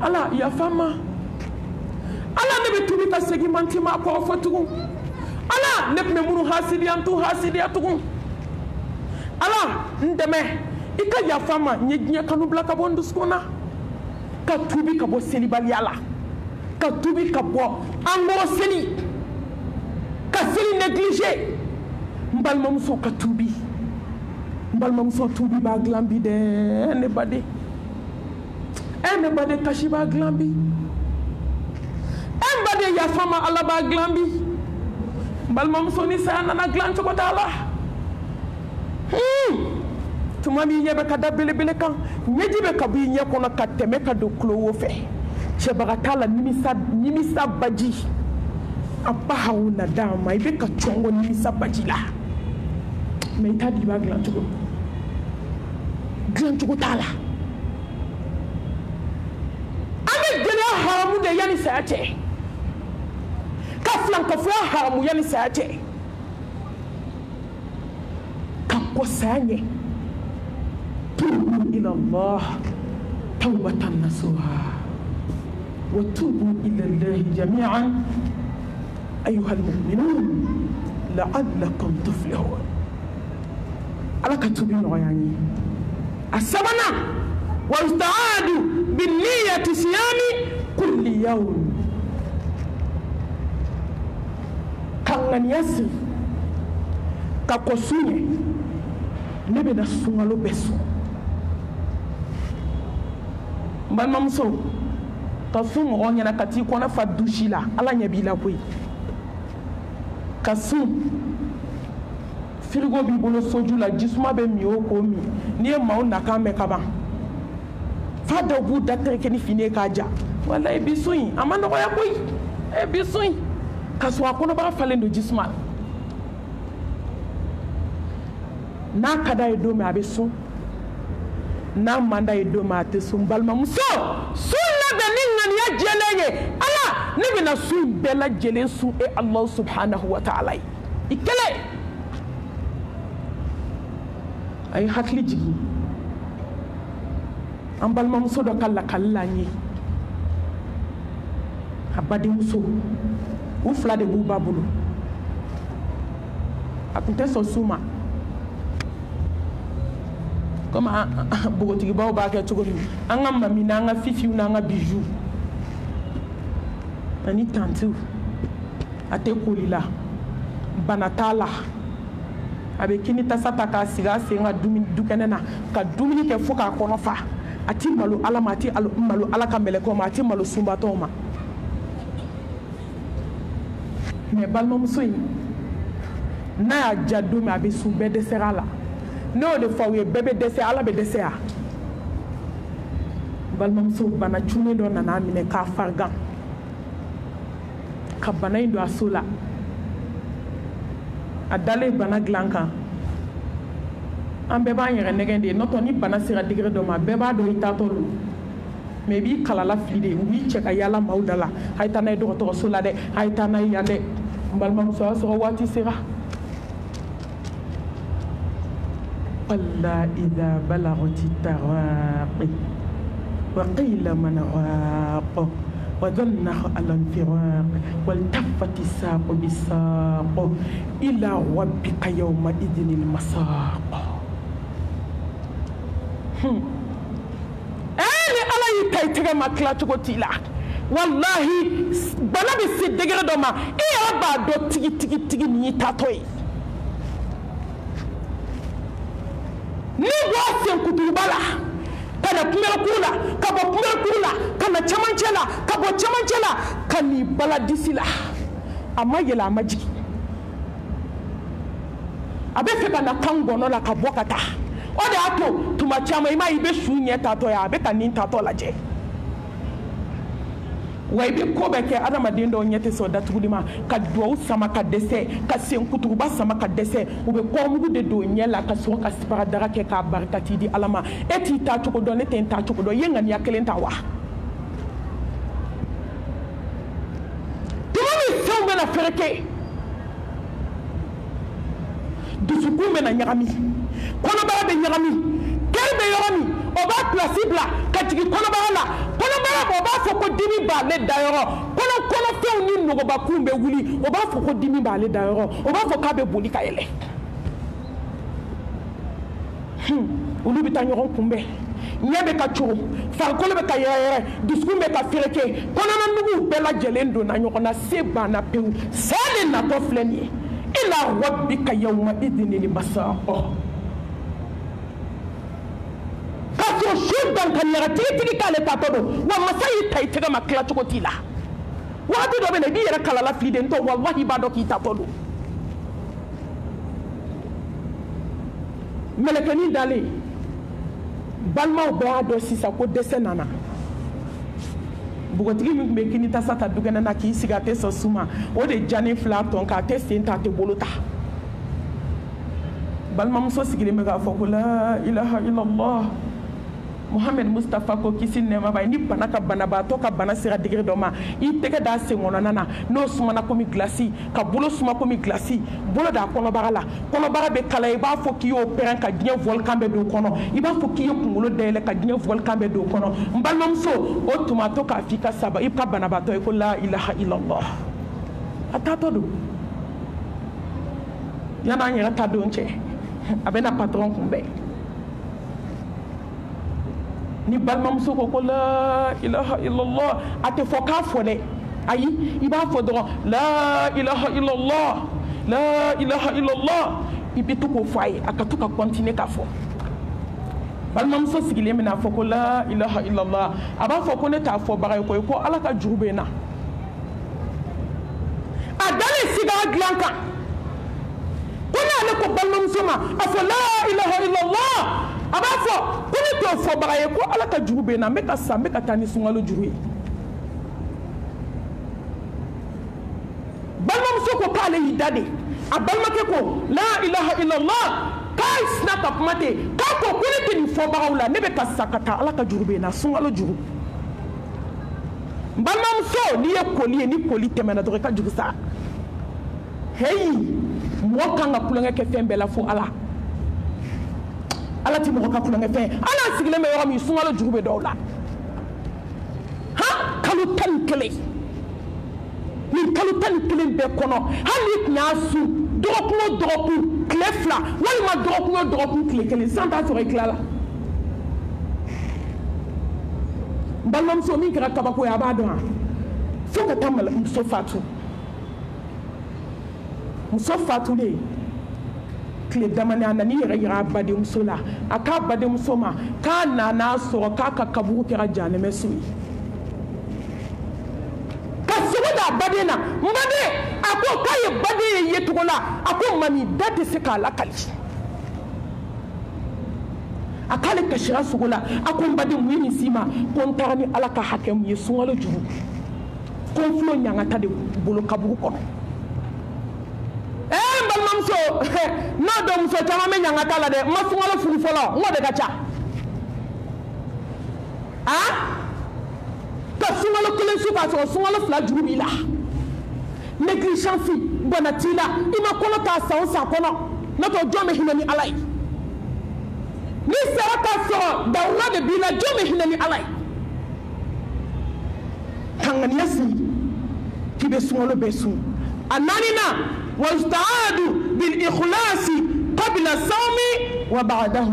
Allah ya fama Allah ne be tubi ka segi manti ma ko fo tugo Allah ne be munu hasidiyantu Allah ndeme ika ya fama nyinya kanu blaka bondu skona ka tubi ka bo selibali Allah ka tubi ka bo angoro seli ka seli négligé mbalmamuso ka tubi mbalmamuso tubi ba glambi de ne bade kashi ba glambi bade ya fama ala ba glambi mbalmamuso ni sa nana glan to kotala tuma mi nyebe ka da bele kan nyejibe ka bi nye kono ka teme ka do klowo fe chebagatala nimisa baji apa hauna dama ibe ka chongo nimisa baji la me ta di ba glan to tala ame gele haramu de yani saate ka flan ka fu haramu yani saate ka ko sanye توبوا إلى الله توبة نصوحا وتوبوا إلى الله جميعا أيها المؤمنون لعلكم تفلحون على كتبين يعني السبنا واستعاد بالنية صيام كل يوم كان يسر كقصوني نبدا سوالو بسو balmamso ka sun mɔgɔ ɲɛna ka t'i kɔnɔ fa dusi la ala ɲɛ b'i la koyi ka sun firigo b'i bolo soju la jisuma bɛ min o k'o min n'i ye maaw nakan mɛn ka ban fa dɔw b'u da tereke ni fini ye k'a ja walayi bi sun in a ma nɔgɔya koyi bi sun in ka sɔrɔ a kɔnɔbara falen don jisuma n'a ka d'a ye don min a bɛ sun n'a manda ye don min a tɛ sun balimamuso sun labɛn ni ŋaniya jɛlen ye ala ne bɛna sun bɛɛ lajɛlen sun e ala subhanahu wa ta'ala ye i kɛlɛ a ye hakili jigin an balimamuso dɔ ka lakali la an ye a badenmuso u fila de b'u ba bolo a tun tɛ sɔn sun ma comme bogotigibaw b'a kɛ cogo min an ka mami n'an ka fifiw n'an ka bijoux ani tantiw a tɛ koli la bana t'a la a bɛ kini tasa ta k'a sigi a sen ka dukɛnɛ na ka dumuni kɛ fo k'a kɔnɔ fa a ti malo ala ma a ti malo ala ka mɛlɛkɛw ma a ti malo sunbatɔw ma mais balimamuso in n'a y'a ja don min a bɛ sun bɛɛ dɛsɛra a la ne y'o de fɔ aw ye bɛɛ bɛ dɛsɛ ala bɛ dɛsɛ yan balimamuso bana cunnen dɔ nana a minɛ k'a farigan ka bana in don a so la a dalen bana dilan kan an bɛɛ b'an yɛrɛ nɛgɛn de ye n'o tɛ ni bana sera degré dɔ ma bɛɛ b'a dɔn i taatɔ don mais i b'i kalala fili de u b'i cɛ ka yaala maaw da la a ye taa n'a ye dɔgɔtɔrɔso la dɛ a ye taa n'a ye yan dɛ n balimamuso y'a sɔrɔ waati sera ألا إذا بلغت التراقي وقيل من راق وظن على الفراق والتفت الساق بالساق إلى ربك يومئذ المساق أنا على يتيتر ما كلاتو تيلا والله بنا بسيدغر دوما إيه أبا دو تيجي نيتاتوي ni bɔ sen kuturuba la ka na kunbɛku la ka bɔ kunbɛku la ka na cɛmancɛ la ka bɔ cɛmancɛ la ka n'i bala disi la a ma yɛlɛ a ma jigin a bɛ fɛ ka na kan gɔnɔ la ka bɔ ka taa o de y'a to tuma caman i m'a ye i bɛ su ɲɛ tatɔ ye a bɛ ka nin tatɔ lajɛ wa i bɛ ko bɛɛ kɛ adamaden dɔw ɲɛ tɛ sɔn datuguli ma ka duwawu sama ka dɛsɛ ka sen kuturuba sama ka dɛsɛ u bɛ kɔmugu de don ɲɛ la ka sɔrɔ ka sibagadaga kɛ k'a barikati di ala ma e t'i taa cogo dɔn ne tɛ n taa cogo dɔn i ye ŋaniya kelen ta wa tuma min fɛnw bɛna fɛrɛkɛ dusukun bɛna ɲagami kɔnɔbara bɛ ɲagami kɛli bɛ yɔrɔ min o b'a pilasi bila ka jigin kɔnɔbara la kɔnɔbara o b'a fɔ ko dimi b'ale dayɔrɔ kɔnɔfɛnw ni nɔgɔbakun bɛ wuli o b'a fɔ ko dimi b'ale dayɔrɔ o b'a fɔ k'a bɛ boli ka yɛlɛ olu bɛ taa ɲɔgɔn kunbɛn ɲɛ bɛ ka cogo farikolo bɛ ka yɛrɛyɛrɛ dusukun bɛ ka fereke kɔnɔna nugu bɛɛ lajɛlen donna ɲɔgɔn na se banna pewu sa de natɔ filɛ nin ye ila rabbika yawma idinil masaaq ka sɔrɔ su dankaniyara tigitigi k'ale tatɔ don wa masa y'i ta i tɛgɛ ma tila cogo t'i la waati dɔ bɛ na i b'i yɛrɛ kalala fili de ntɔ wallahi i b'a dɔn k'i tatɔ don mɛlɛkɛnin dalen balimaw bɛɛ y'a dɔn sisan ko dɛsɛ nana bugɔtigi min tun bɛ kini tasa ta dukɛnɛ na k'i sigi a tɛ sɔn suma o de jani fila tɔn k'a tɛ sen ta a tɛ bolo ta balimamuso sigilen bɛ k'a fɔ ko la ilaha illallah Muhammad Mustafa ko kisi nɛɛma b'a ye ni bana ka banabaatɔ ka bana sera degré dɔ ma i tɛgɛ d'a sen kɔnɔna na n'o sumana komi gilasi ka bolo suma komi gilasi bolo d'a kɔnɔbara la kɔnɔbara bɛ kala i b'a fɔ k'i y'o pɛrɛn ka diɲɛ volcan bɛ don kɔnɔ i b'a fɔ k'i ye kunkolo dayɛlɛ ka diɲɛ volcan bɛ don kɔnɔ n balimamuso o tuma to k'a f'i ka saba i ka banabaatɔ ye ko la ilaha illallah a taatɔ don yan'an yɛrɛ ta don cɛ a bɛna patron kunbɛn ni balimamuso ko ko la ilaha illallah a tɛ fɔ k'a fɔ dɛ ayi i b'a fɔ dɔrɔn la ilaha illallah la ilaha illallah i bɛ to k'o fɔ a ye a ka to ka continuer k'a fɔ balimamuso sigilen bɛna fɔ ko la ilaha illallah a b'a fɔ ko ne t'a fɔbaga ye koyi ko ala ka juru bɛ n na a dalen sigara dilan kan ko n'ale ko balimamuso ma a fɔ la ilaha illallah a b'a fɔ ko ne t'o fɔbaga ye ko ala ka juru bɛ n na n bɛ ka sa n bɛ ka taa ni sunkalo juru ye balimamuso ko k'ale y'i da de a balimakɛ ko la ilaha illallah k'a sina ka kuma ten k'a ko ne tɛ nin fɔbagaw la ne bɛ ka sa ka taa ala ka juru bɛ n na sunkalo juru balimamuso n'i ye koli ye ni koli tɛmɛna dɔrɔn i ka juru sara heyi mɔgɔ kan ka kulonkɛ kɛ fɛn bɛɛ la fo ala ala ti mɔgɔ ka kulonkɛ fɛn ala sigilen bɛ yɔrɔ min sunkalo juru bɛ dɔw la han kalo 11 nin kalo 11 bɛɛ kɔnɔ hali n'i tun y'a sun dɔgɔkun o dɔgɔkun tile 2 walima dɔgɔkun o dɔgɔkun tile 1 san t'a sɔrɔ i tilala balimamuso min kɛra kabako ye a b'a dɔn wa fo ka taa muso fatu muso fatulen tile damani a nana i yɛrɛ yira a badenmuso la a k'a badenmuso ma k'a nana sɔrɔ k'a ka kaburu kɛra jahanɛmɛ so ye ka sogo d'a baden na n baden a ko k'a ye baden ye yecogo la a ko mami da tɛ se k'a lakali a k'ale kasira sogo la a ko n baden mun ye nin s'i ma ko n taara ni ala ka hakɛ mun ye sunkalo juru ko n filɛ ɲangata de bolo kaburu kɔnɔ balimamuso n'a dɔn muso caman bɛ ɲangata la dɛ n ma sunkalo furu fɔlɔ n k'o de ka ca ka sunkalo 1 su k'a sɔrɔ sunkalo 2 juru b'i la négligence bana t'i la i ma kɔnɔ ta san o san kɔnɔ n'o tɛ jɔn bɛ hinɛ ni ala ye n'i sera k'a sɔrɔ dawula de b'i la jɔn bɛ hinɛ ni ala ye ka ŋaniya sigi k'i bɛ sunkalo bɛɛ sun a naaninan واستعادوا بالإخلاص قبل الصوم وبعده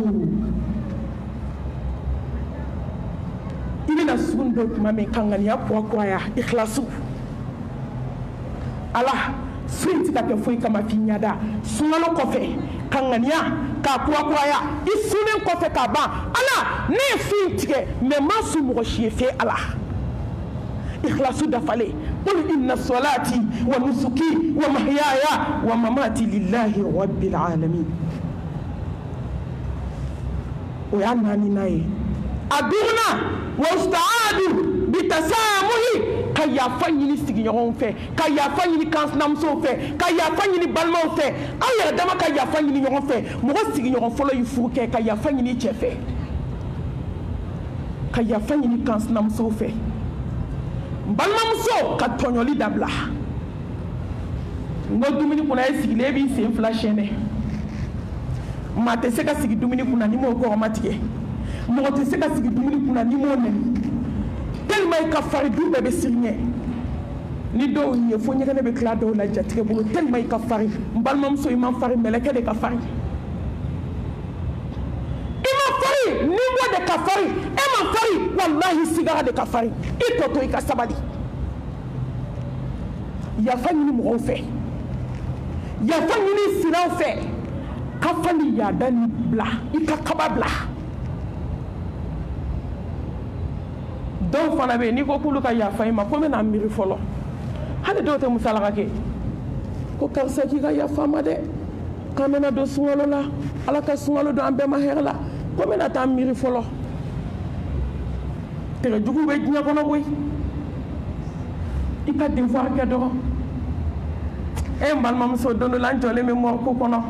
إلى سندوك ما من كان يبغى كوايا إخلاصو الله سنتي تكفي كما في نيادا سنالو كوفي كان يا كاكوا كوايا إسنين كوفي كابا الله نفينتك مما سموشي في الله إخلاصو دفالي قل إن صلاتي ونسكي ومحياي ومماتي لله رب العالمين ويانا ناي أدونا واستعادوا بتسامح كي يفني سيغيون في كي يفني كانس نامسو في كي يفني بالمو في أي دما كي يفني يون في مو سيغيون فلو يفوك كي يفني تشفي كي يفني كانس نامسو في balimamuso ka tɔɲɔli dabila n ko dumuni kunna e sigilen b'i sen 2 sɛnɛ maa tɛ se ka sigi dumuni kunna ni m'o kɔgɔma tigɛ mɔgɔ tɛ se ka sigi dumuni kunna ni m'o nɛni tellement i ka fari du bɛɛ bɛ siri ɲɛ ni dɔw ye fo ɲɛgɛnɛ bɛ tila dɔw la jatigɛ bolo tellement i ka fari n balimamuso i ma fari mɛlɛkɛ de ka fari i ma fari ni de kafari e man fari wallahi sigara de kafari i toto i ka sabali yafa ɲini mɔgɔw fɛ yafa ɲini siraw fɛ kafa ni yaada ni bila i ka kaba bila dɔw fana bɛ yen n'i ko k'olu ka yafa i ma ko n bɛna miiri fɔlɔ hali dɔw tɛ musalaka kɛ ko karisa k'i ka yafa ma dɛ k'an bɛna don sunkalo la ala ka sunkalo don an bɛɛ ma hɛrɛ la ko n bɛna taa miiri fɔlɔ tɛgɛjugu bɛ diɲɛ kɔnɔ koyi i ka devoir kɛ dɔrɔn n balimamuso don dɔ la n jɔlen bɛ mɔriko kɔnɔ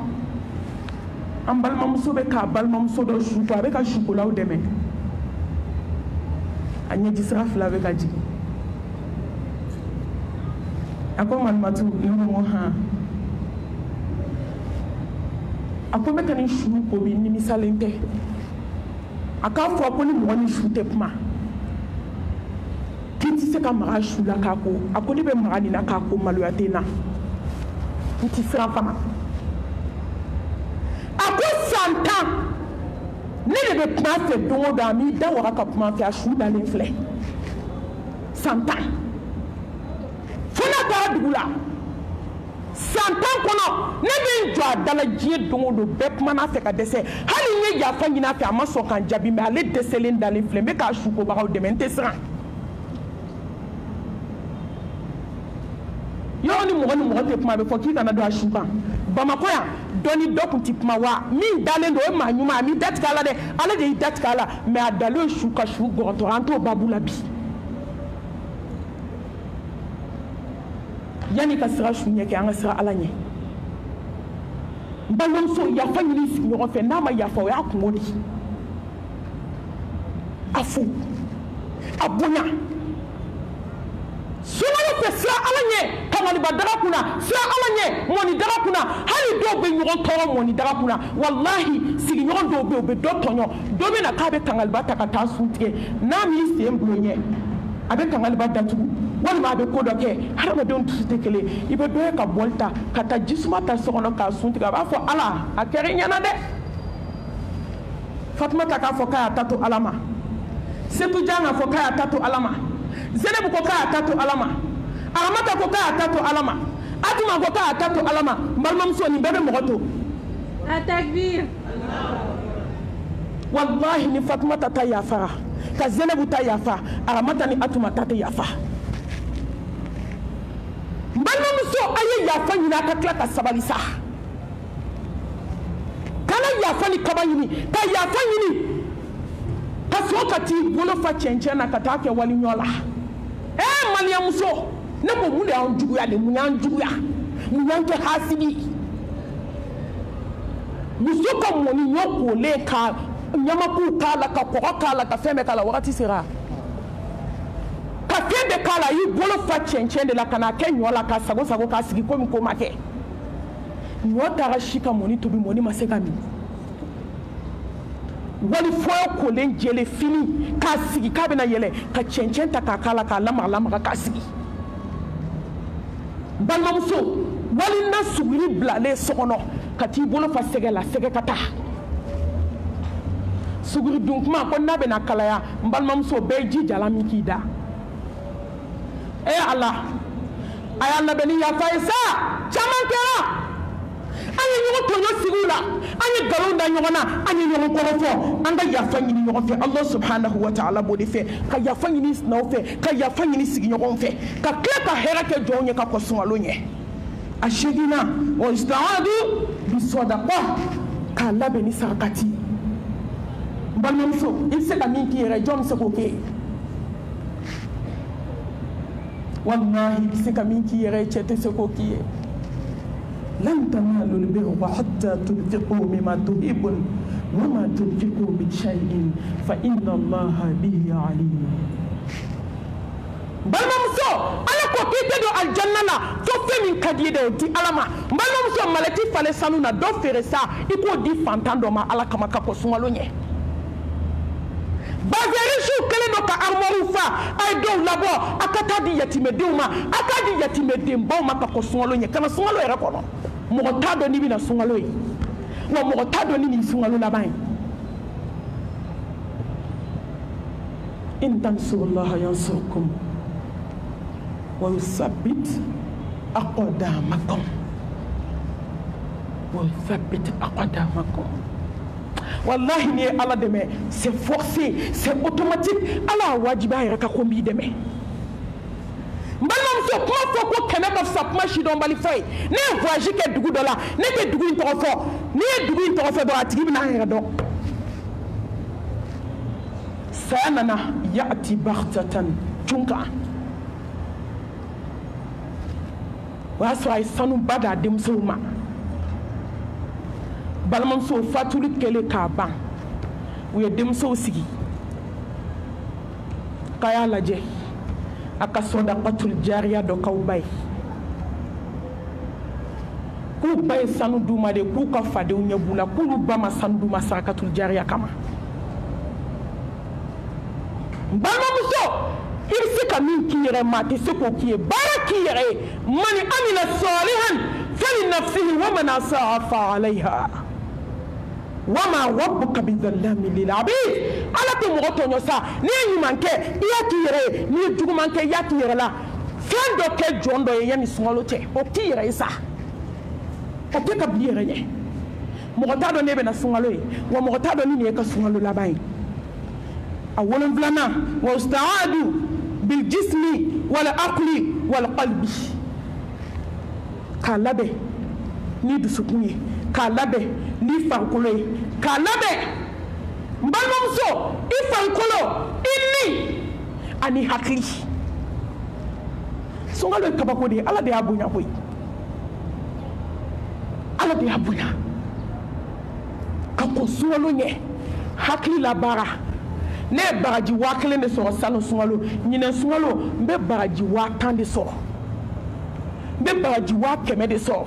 an balimamuso bɛ k'a balimamuso dɔ suko a bɛ ka sukolaw dɛmɛ a ɲɛji sira fila bɛ ka jigin a ko malimatu ne ko n ko han a ko n bɛ ka nin su ko bi nimisalen tɛ a k'a fɔ ko ni mɔgɔ ni su tɛ kuma k'i tɛ se ka maga su la k'a ko a ko ne bɛ maga nin na k'a ko maloya tɛ n na n tɛ siran fana a ko san 10 ne de bɛ kuma fɛ don o don a m'i da waga ka kuma fɛ a su dalen filɛ san 10 fo n'a taara dugu la san 10 kɔnɔ ne bɛ n jɔ a da la diɲɛ don o don bɛɛ kuma n'a fɛ ka dɛsɛ hali n ye yafa ɲini a fɛ a ma sɔn ka n jaabi mɛ ale dɛsɛlen dalen filɛ n bɛ k'a sukobagaw dɛmɛ n tɛ siran yɔrɔ ni mɔgɔ tɛ kuma a bɛ fɔ k'i kana don a su kan bamakɔ yan dɔ ni dɔ tun tɛ kuma wa min dalen don o ye maa ɲuman a m'i datigɛ a la dɛ ale de y'i datigɛ a la mɛ a dalen su ka su gɔrɔtɔ an t'o baabu la bi yanni ka sira su ɲɛ kɛ an ka sira ala ɲɛ n balimamuso yafa ɲini sigiɲɔgɔn fɛ n'a ma yafa o y'a kungo de a fo a bonya sunkalo fɛ sira ala ɲɛ kamaliba daga kunna sira ala ɲɛ mɔni daga kunna hali dɔw bɛ ɲɔgɔn tɔɔrɔ mɔni daga kunna walahi sigiɲɔgɔn dɔw bɛ yen u bɛ dɔ tɔɲɔ dɔ bɛ na k'a bɛ kangaliba ta ka taa sun tigɛ n'a m'i sen bulon ɲɛ a bɛ kangaliba datugu walima a bɛ ko dɔ kɛ hadamadenw dusu tɛ kelen i bɛ dɔ ye ka bɔli ta ka taa jisuma ta so kɔnɔ k'a sun tigɛ a b'a fɔ ala a kɛra i ɲɛna dɛ fatumata k'a fɔ k'a y'a ta to ala ma setujan k'a fɔ k'a y'a ta to ala ma Zenebu ko k'a y'a ta to ala ma aramata ko k'a y'a ta to ala ma atuma ko k'a y'a ta to ala ma n balimamuso nin bɛɛ bɛ mɔgɔ to Atakbir. wallahi ni fatumata ta yafara ka Zenebu ta yafa aramata ni atuma ta tɛ yafa n balimamuso a ye yafa ɲini a ka tila ka sabali sa kana yafa ni kaba ɲini ka yafa ɲini ka sɔn ka t'i bolo fa cɛncɛn na ka taa kɛ waliɲɔ la maliyamuso ne ko mun de y'an juguya de mun y'an juguya mun y'an kɛ hasidi muso ka mɔni ɲɔ kolen ka ɲamaku k'a la ka kɔgɔ k'a la ka fɛn bɛɛ k'a la wagati sera ka fɛn bɛɛ k'a la y'i bolo fa cɛncɛn de la ka n'a kɛ ɲɔ la ka sago sago k'a sigi komi ko ma kɛ ɲɔ taara si ka mɔni tobi mɔni ma se ka min wali fɔlɔ kolen jɛlen fini k'a sigi k'a bɛna yɛlɛ ka cɛncɛn ta k'a k'a la k'a lamaga k'a sigi balimamuso wali na suguri bilalen so kɔnɔ ka t'i bolo fa sɛgɛ la sɛgɛ ka taa suguri dun kuma ko n'a bɛna kalaya n balimamuso bɛɛ ye ji jalan min k'i da ala a y'a labɛn ni yafa ye sa caman kɛra an ye ɲɔgɔn tɔɲɔ sigi la an ye nkalon da ɲɔgɔn na an ye ɲɔgɔn kɔrɔ fɔ an ka yafa ɲini ɲɔgɔn fɛ Allah subhanahu wa ta'ala b'o de fɛ ka yafa ɲini sinaw fɛ ka yafa ɲini sigiɲɔgɔn fɛ ka tila ka hɛrɛ kɛ jɔnw ye ka kɔn sunkalo ɲɛ a seginna wa ista'adu bi sadaqa k'a labɛn ni sarakati n balimamuso i bɛ se ka min k'i yɛrɛ jɔn bɛ se k'o kɛ wallahi i bɛ se ka min k'i yɛrɛ cɛ tɛ se k'o k'i ye لن تنالوا البر حتى تنفقوا مما تحبون وما تنفقوا من شيء فإن الله به عليم balimamuso ala ko k'i tɛ don aljanna la fo fɛn min ka di ye dɛ o di ala ma balimamuso malɛti falen sanu na dɔ feere sa i k'o di fantan dɔ ma ala kama ka kɔn sunkalo ɲɛ bazɛrisiw kɛlen don ka armoirew fa a ye dɔw labɔ a ka taa di yatimɛdenw ma a k'a di yatimɛdenbaw ma ka kɔn sunkalo ɲɛ ka na sunkalo yɛrɛ kɔnɔ mɔgɔ t'a dɔn n'i bɛna sunkalo ye wa mɔgɔ t'a dɔn ni nin sunkalo laban ye in tansurullaha yansurkum wa yuthabbit aqdamakum wa yuthabbit aqdamakum. Wallahi ni Allah deme, c'est forcé, c'est automatique. Allah wajiba yɛrɛ ka ko n b'i dɛmɛ. N balimamuso kuma fɔ ko kɛmɛ ka fisa kuma sidɔnbali fɔ ye. Ne ye voyage kɛ dugu dɔ la, ne tɛ dugu in tɔgɔ fɔ. N'i ye dugu in tɔgɔ fɔ dɔrɔn a tigi bɛna an yɛrɛ dɔn. Saya nana ya'ti baghtatan cunkan. O y'a sɔrɔ a ye sanuba d'a denmusow ma. Balimamuso fatuli kɛlen k'a ban, u ye denmusow sigi k'a y'a lajɛ a ka sɔdaqatul jariya dɔ k'aw ba ye, k'u ba ye sanu d'u ma de, k'u ka fadenw ɲɛ b'u la, k'olu ba ma sanu d'u ma sarakatul jariya kama. Balimamuso, i bɛ se ka min k'i yɛrɛ ma a tɛ se k'o k'i ye, baara k'i yɛrɛ ye. Mani amila salihan falinafsihi wa man asaa fa alayha wama rabbuka bizallamin lil abid. Ala tɛ mɔgɔ tɔɲɔ sa, n'i ye ɲuman kɛ i y'a k'i yɛrɛ ye, n'i ye juguman kɛ i y'a k'i yɛrɛ la. Fɛn dɔ kɛ jɔn dɔ ye yanni sunkalo cɛ, o t'i yɛrɛ ye sa, o tɛ ka bi yɛrɛ ɲɛ. Mɔgɔ t'a dɔn ne bɛna sunkalo ye, wa mɔgɔ t'a dɔn ni nin ye ka sunkalo laban ye. A wolonfilanan wa ustaadu bil jismi wal aqli wal qalbi, k'a labɛn ni dusukun ye, k'a labɛn ni farikolo ye, k'a labɛn n balimamuso i farikolo, i ni ani hakili. Sunkalo ye kabako de ye, Ala de y'a bonya koyi, Ala de y'a bonya ka kɔn sunkalo ɲɛ, hakili la baara. Ne ye bagaji 1000 de sɔrɔ salon sunkalo, ɲinɛ sunkalo n bɛ bagaji 1010 de sɔrɔ, n bɛ bagaji 100 de sɔrɔ.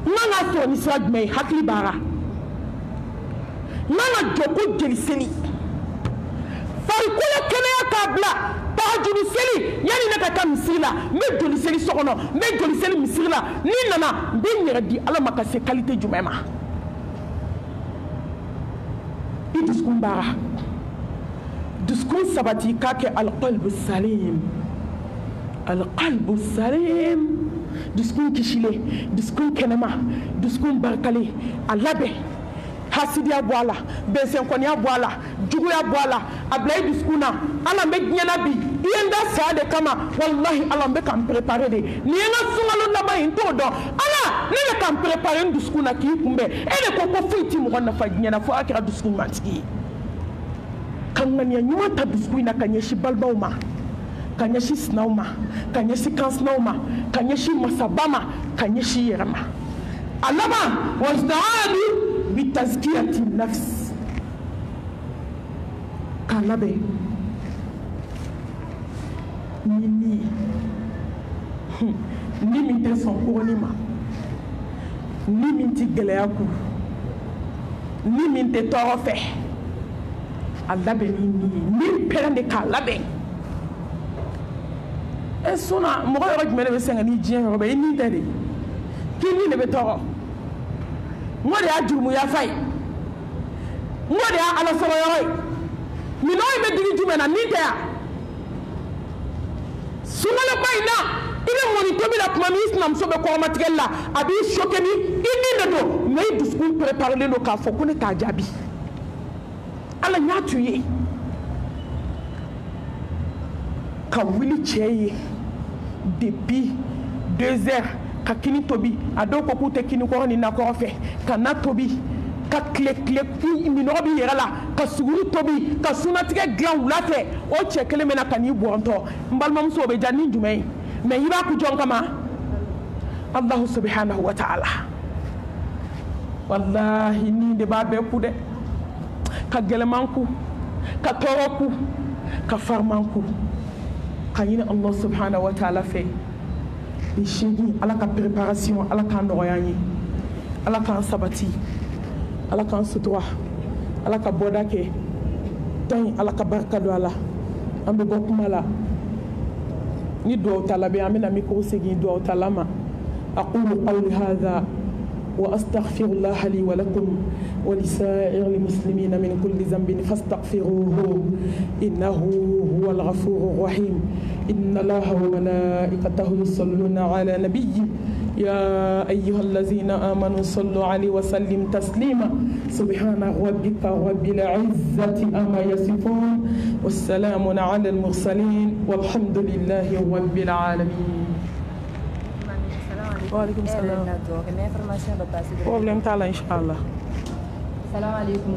N man ka sɔrɔ ni sira jumɛn ye? Hakili baara. N man ka jɔ ko jeli seli, farikolo kɛnɛya k'a bila tahajudi seli yanni ne ka taa misiri la. N bɛ joli seli so kɔnɔ, n bɛ joli seli misiri la. N'i nana n bɛ n yɛrɛ di Ala ma ka se qualité jumɛn ma? I dusukun baara, dusukun sabati k'a kɛ alqalbu salim, alqalbu salim, dusukun kisilen, dusukun kɛnɛma, dusukun barikalen, a labɛn. Hasidiya bɔ a la, bɛnsɛnkɔniya bɔ a la, juguya bɔ a la, a bila i dusukun na. Ala n bɛ diɲɛ na bi, i ye n da saya de kama, wallahi Ala n bɛ ka n préparer de. Nin ye n ka sunkalo laban ye, n t'o dɔn. Ala ne bɛ ka n préparer n dusukun na k'i kunbɛn. E de ko ko foyi tɛ mɔgɔ nafa diɲɛ na fo a kɛra dusukun ɲumantigi ye. Ka ŋaniya ɲuman ta dusukun in na ka ɲɛsin balimaw ma, ka ɲɛsin sinaw ma, ka ɲɛsin kansinaw ma, ka ɲɛsin masaba ma, ka ɲɛsin i yɛrɛ ma. A laban wastaadu bi tazkiyati nafs, k'a labɛn ni min tɛ sɔn kɔgɔni ma, ni min tɛ gɛlɛya kun, ni min tɛ tɔɔrɔ fɛ. A labɛn ni pɛrɛn de k'a labɛn. E sɔnna mɔgɔ yɔrɔ jumɛn de bɛ sɛgɛn ni diɲɛ yɔrɔ bɛɛ? I ni tɛ de, k'i ni de bɛ tɔɔrɔ. N ko de y'a jurumuya fa ye, n ko de y'a Ala sɔrɔ yɔrɔ ye. Minɛnw in bɛ digi jumɛn na? Ni tɛ yan. Sunkaloba in na i bɛ mɔni tobi la tuma min i sinamuso bɛ kɔgɔmatigɛli la, a b'i choqué ni i ni de don, mais i dusukun préparelen don k'a fɔ ko ne t'a jaabi. Ala n y'a t'u ye ka wuli cɛ ye depuis 2 heures ka kini tobi, a dɔw ko k'u tɛ kini kɔrɔ ni nakɔrɔ fɛ, ka na tobi, ka tile minɔgɔ b'i yɛrɛ la, ka suguri tobi, ka sunatigɛ dilan wula fɛ. O cɛ kelen bɛ na ka n'i bɔntɔ. N balimamuso o bɛ diya ni jumɛn ye? Mais i b'a ku jɔn kama? Allahu subhanahu wa ta'ala. Wallahi ni de b'a bɛɛ ku dɛ, ka gɛlɛman ku, ka tɔɔrɔ ku, ka fariman ku, ka ɲini Allah subhanahu wa ta'ala fɛ. Ni sini Ala ka préparation, Ala k'an nɔgɔya an ye, Ala k'an sabati, Ala k'an sutura, Ala ka bɔda kɛ, tan Ala ka barika don a la. An bɛ bɔ kuma la ni duwawu ta labɛn, an bɛna micro segin duwawu ta la ma. aqulu qawli hadha وأستغفر الله لي ولكم ولسائر المسلمين من كل ذنب فاستغفروه إنه هو الغفور الرحيم. إن الله وملائكته يصلون على نبيه يا أيها الذين آمنوا صلوا عليه وسلم تسليما سبحان ربك رب العزة أما يصفون والسلام على المرسلين والحمد لله رب العالمين. وعليكم السلام. problème taala إن شاء الله. السلام عليكم.